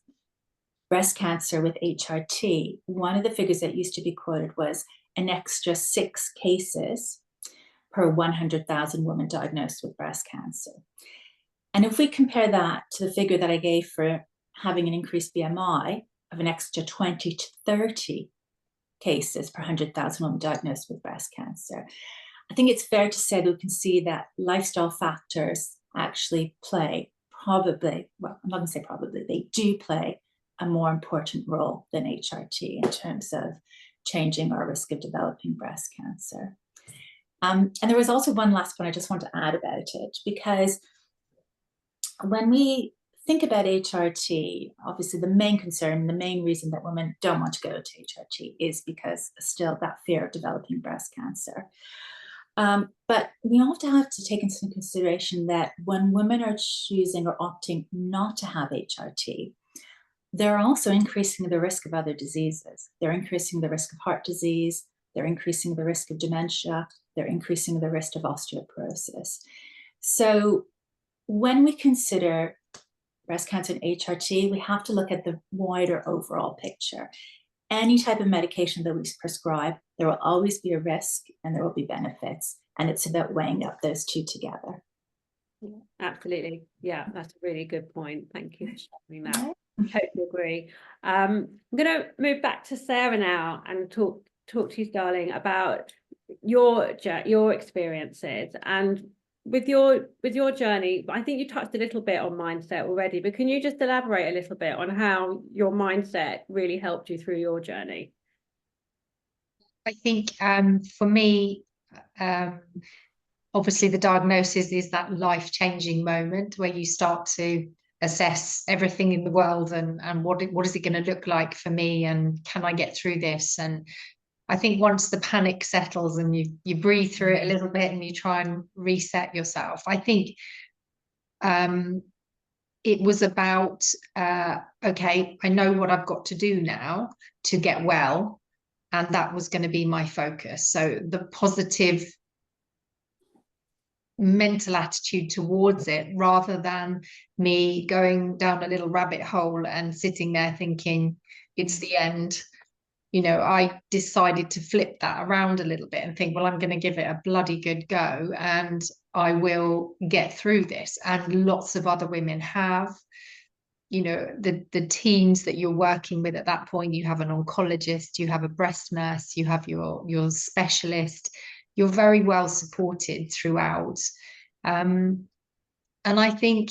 breast cancer with HRT, one of the figures that used to be quoted was an extra 6 cases per 100,000 women diagnosed with breast cancer. And if we compare that to the figure that I gave for having an increased BMI of an extra 20 to 30 cases per 100,000 women diagnosed with breast cancer, I think it's fair to say that we can see that lifestyle factors actually play probably, well, I'm not going to say probably, they do play a more important role than HRT in terms of changing our risk of developing breast cancer. And there was also one last point I just want to add about it, because when we think about HRT, obviously the main concern, the main reason that women don't want to go to HRT is because still that fear of developing breast cancer. But we also have to take into consideration that when women are choosing or opting not to have HRT, they're also increasing the risk of other diseases. They're increasing the risk of heart disease, they're increasing the risk of dementia, they're increasing the risk of osteoporosis. So when we consider breast cancer and HRT, we have to look at the wider overall picture. Any type of medication that we prescribe, there will always be a risk and there will be benefits. And it's about weighing up those two together. Yeah, absolutely. Yeah, that's a really good point. Thank you for sharing that. Totally agree. I'm going to move back to Sarah now and talk to you, darling, about your experiences and with your journey. I think you touched a little bit on mindset already, but can you just elaborate a little bit on how your mindset really helped you through your journey? I think for me, obviously the diagnosis is that life-changing moment where you start to assess everything in the world and what is it going to look like for me, and can I get through this? And I think once the panic settles and you breathe through it a little bit and you try and reset yourself, I think it was about okay, I know what I've got to do now to get well. and that was going to be my focus. So the positive mental attitude towards it, rather than me going down a little rabbit hole and sitting there thinking it's the end. You know, I decided to flip that around a little bit and think, well, I'm going to give it a bloody good go and I will get through this. And lots of other women have. You know, the teams that you're working with at that point, you have an oncologist, you have a breast nurse, you have your specialist. You're very well supported throughout. And I think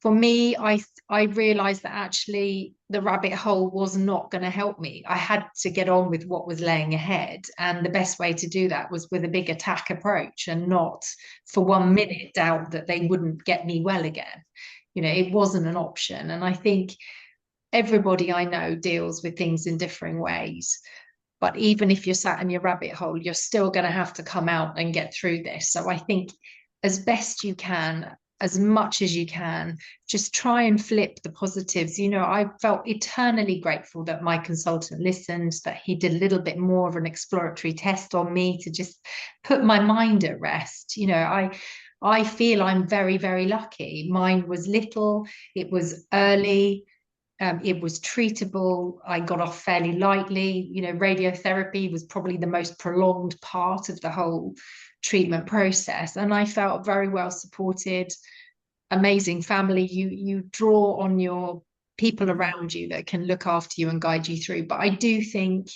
for me, I realized that actually the rabbit hole was not going to help me. I had to get on with what was laying ahead. And the best way to do that was with a big attack approach, and not for 1 minute doubt that they wouldn't get me well again. You know, it wasn't an option. And I think everybody I know deals with things in differing ways. But even if you're sat in your rabbit hole, you're still going to have to come out and get through this. So I think as best you can, as much as you can, just try and flip the positives. You know, I felt eternally grateful that my consultant listened, that he did a little bit more of an exploratory test on me to just put my mind at rest. You know, I feel I'm very, very lucky. Mine was little, it was early. It was treatable. I got off fairly lightly. You know, radiotherapy was probably the most prolonged part of the whole treatment process. And I felt very well supported, amazing family. You draw on your people around you that can look after you and guide you through. But I do think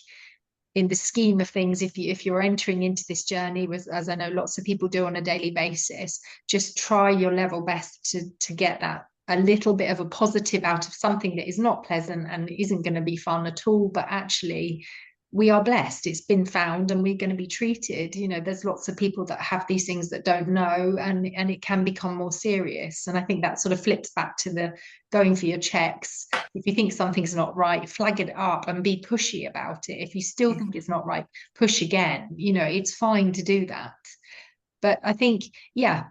in the scheme of things, if you're entering into this journey, with, as I know lots of people do on a daily basis, just try your level best to get that a little bit of a positive out of something that is not pleasant and isn't going to be fun at all. But actually, we are blessed. It's been found and we're going to be treated. You know, there's lots of people that have these things that don't know, and it can become more serious. And I think that sort of flips back to the going for your checks. If you think something's not right, flag it up and be pushy about it. If you still think it's not right, push again. You know, it's fine to do that. But I think, yeah,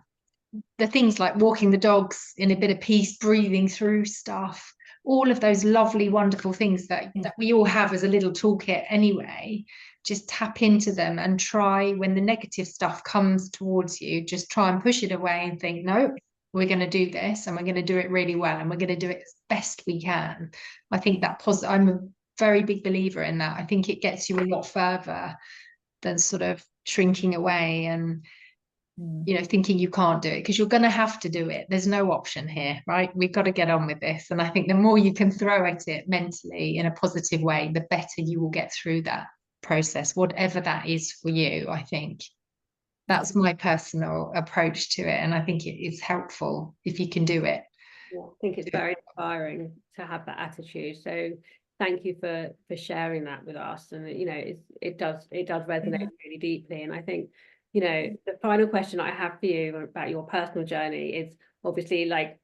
the things like walking the dogs in a bit of peace, breathing through stuff, all of those lovely, wonderful things that we all have as a little toolkit anyway, just tap into them and try, when the negative stuff comes towards you, just try and push it away and think, no, we're going to do this and we're going to do it really well and we're going to do it as best we can. I think that I'm a very big believer in that. I think it gets you a lot further than sort of shrinking away and you know, thinking you can't do it, because you're going to have to do it. There's no option here, right? We've got to get on with this. And I think the more you can throw at it mentally in a positive way, the better you will get through that process, whatever that is for you. I think that's my personal approach to it. And I think it is helpful if you can do it. Yeah, I think it's very inspiring to have that attitude. So thank you for sharing that with us. And you know, it does resonate really deeply. And I think, you know, the final question I have for you about your personal journey is obviously like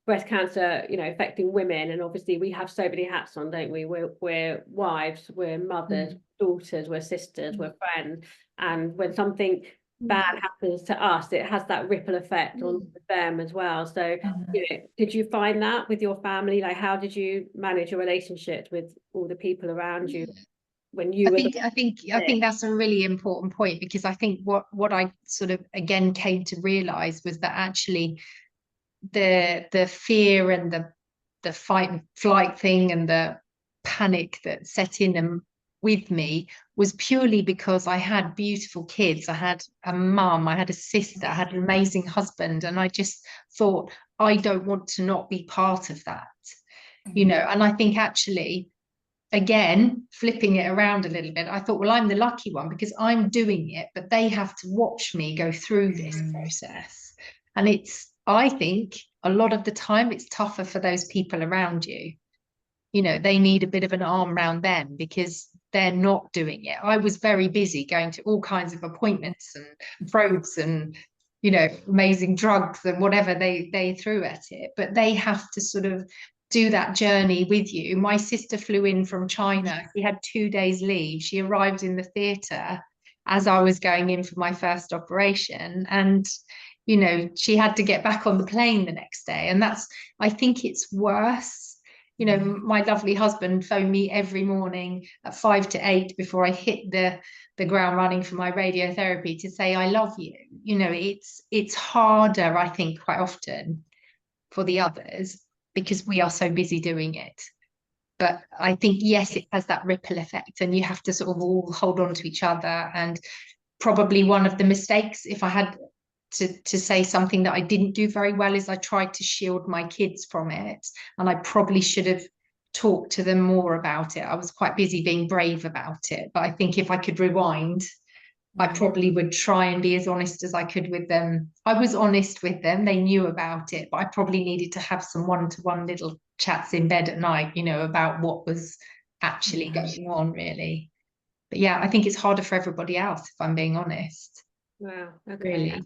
breast cancer, you know, affecting women. And obviously we have so many hats on, don't we? We're wives, we're mothers, daughters, we're sisters, we're friends. And when something bad happens to us, it has that ripple effect on them as well. So, you know, did you find that with your family? Like, how did you manage your relationships with all the people around you? When you I think that's a really important point, because I think what I sort of again came to realize was that actually the fear and the fight and flight thing and the panic that set in and with me was purely because I had beautiful kids. I had a mum, I had a sister, I had an amazing husband, and I just thought, I don't want to not be part of that, you know. And I think actually, again, flipping it around a little bit, I thought, well, I'm the lucky one because I'm doing it, but they have to watch me go through this process. And it's, I think, a lot of the time it's tougher for those people around you. You know, they need a bit of an arm around them because they're not doing it. I was very busy going to all kinds of appointments and probes and, you know, amazing drugs and whatever they threw at it, but they have to sort of do that journey with you. My sister flew in from China. She had 2 days leave. She arrived in the theatre as I was going in for my first operation, and you know, she had to get back on the plane the next day. And that's, I think it's worse You know, my lovely husband phoned me every morning at 5 to 8 before I hit the ground running for my radiotherapy to say I love you. You know, it's harder, I think, quite often for the others because we are so busy doing it. But I think, yes, it has that ripple effect, and you have to sort of all hold on to each other. And probably one of the mistakes, if I had to say something that I didn't do very well, is I tried to shield my kids from it, and I probably should have talked to them more about it. I was quite busy being brave about it, but I think if I could rewind, I probably would try and be as honest as I could with them. I was honest with them, they knew about it, but I probably needed to have some one-to-one little chats in bed at night, you know, about what was actually going on, really. But yeah, I think it's harder for everybody else, if I'm being honest. Wow. Okay. Really.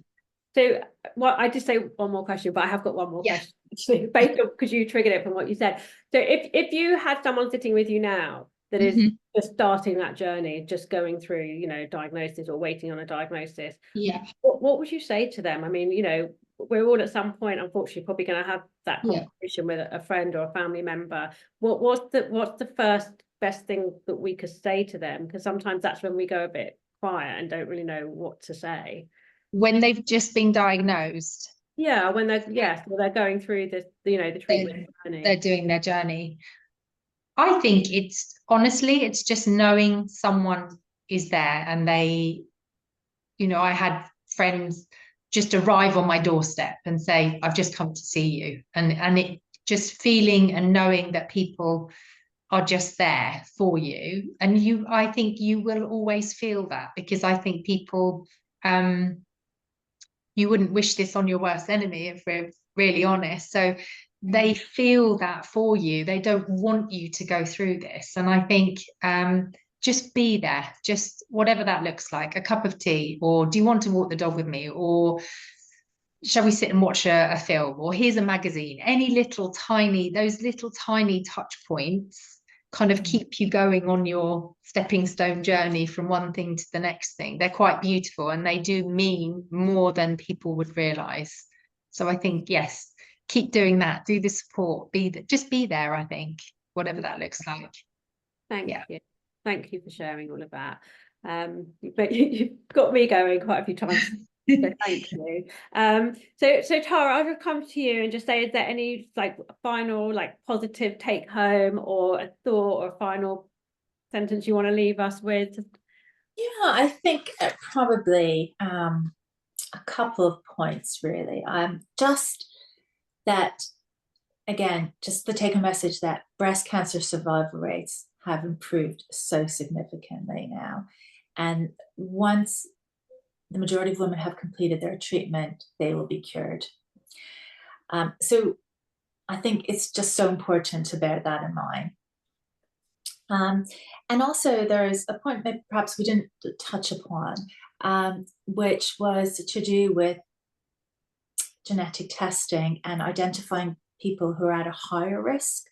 So, well, I just say one more question, but I have got one more question actually, based on, because you triggered it from what you said. So, if you had someone sitting with you now that is just starting that journey, just going through, you know, diagnosis or waiting on a diagnosis, what would you say to them? I mean, you know, we're all at some point, unfortunately, probably going to have that conversation with a friend or a family member. What's the first best thing that we could say to them? Because sometimes that's when we go a bit quiet and don't really know what to say. When they've just been diagnosed. Yeah, when they're going through this, you know, the treatment journey. They're doing their journey. I think it's honestly, it's just knowing someone is there, and they, you know, I had friends just arrive on my doorstep and say, I've just come to see you. And it just feeling and knowing that people are just there for you. And I think you will always feel that, because I think people, you wouldn't wish this on your worst enemy, if we're really honest. So they feel that for you. They don't want you to go through this. And I think just be there, just whatever that looks like, a cup of tea, or do you want to walk the dog with me, or shall we sit and watch a film, or here's a magazine. Those little tiny touch points kind of keep you going on your stepping stone journey from one thing to the next thing. They're quite beautiful, and they do mean more than people would realize. So I think, yes, keep doing that, do the support, just be there, I think, whatever that looks like. Thank you for sharing all of that. But you've got me going quite a few times. So thank you. So Tara, I'll just come to you and just say, is there any like final positive take home, or a thought, or a final sentence you want to leave us with? Yeah, I think probably a couple of points really. Just that, again, just the take home message that breast cancer survival rates have improved so significantly now, and once the majority of women have completed their treatment, they will be cured. So I think it's just so important to bear that in mind. And also there's a point that perhaps we didn't touch upon, which was to do with genetic testing and identifying people who are at a higher risk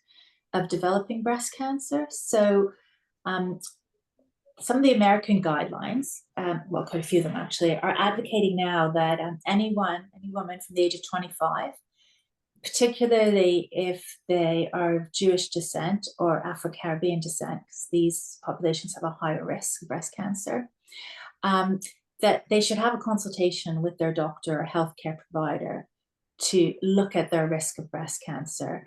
of developing breast cancer. So some of the American guidelines, well, quite a few of them actually, are advocating now that any woman from the age of 25, particularly if they are of Jewish descent or Afro-Caribbean descent, because these populations have a higher risk of breast cancer, that they should have a consultation with their doctor or healthcare provider to look at their risk of breast cancer.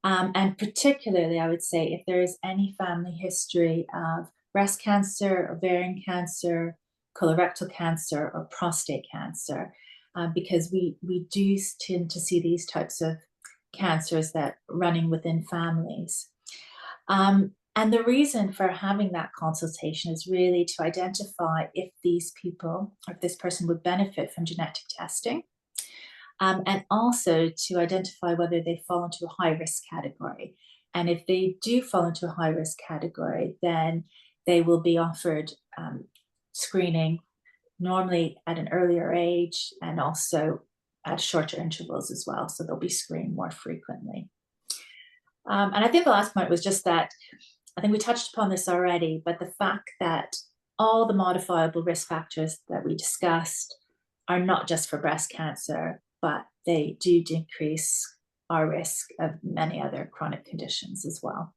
And particularly, I would say, if there is any family history of breast cancer, ovarian cancer, colorectal cancer, or prostate cancer, because we do tend to see these types of cancers that running within families. And the reason for having that consultation is really to identify if these people, or if this person would benefit from genetic testing, and also to identify whether they fall into a high-risk category. And if they do fall into a high-risk category, then they will be offered screening, normally at an earlier age, and also at shorter intervals as well. So they'll be screened more frequently. And I think the last point was just that, I think we touched upon this already, but the fact that all the modifiable risk factors that we discussed are not just for breast cancer, but they do decrease our risk of many other chronic conditions as well.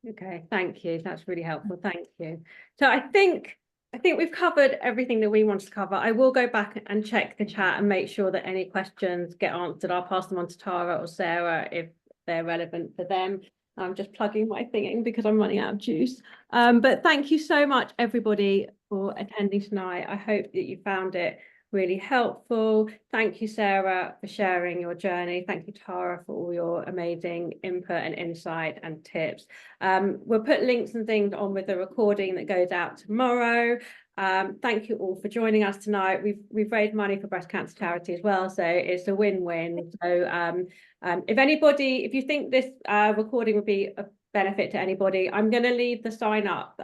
Okay, thank you. That's really helpful. Thank you. So I think we've covered everything that we wanted to cover. I will go back and check the chat and make sure that any questions get answered. I'll pass them on to Tara or Sarah if they're relevant for them. I'm just plugging my thing in because I'm running out of juice. But thank you so much, everybody, for attending tonight. I hope that you found it really helpful. Thank you, Sarah, for sharing your journey. Thank you, Tara, for all your amazing input and insight and tips. We'll put links and things on with the recording that goes out tomorrow. Thank you all for joining us tonight. We've raised money for breast cancer charity as well, so it's a win-win. So if you think this recording would be a benefit to anybody, I'm going to leave the sign up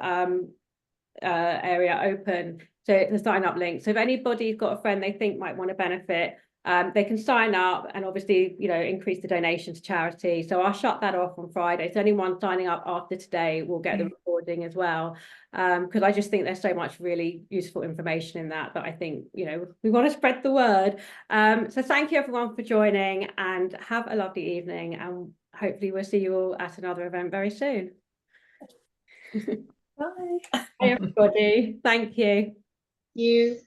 area open, so the sign up link. So if anybody's got a friend they think might want to benefit, they can sign up and obviously, you know, increase the donation to charity. So I'll shut that off on Friday. So anyone signing up after today will get the recording as well, because I just think there's so much really useful information in that I think, you know, we want to spread the word. So thank you everyone for joining, and have a lovely evening, and hopefully we'll see you all at another event very soon. Bye. Bye everybody. Thank you. You.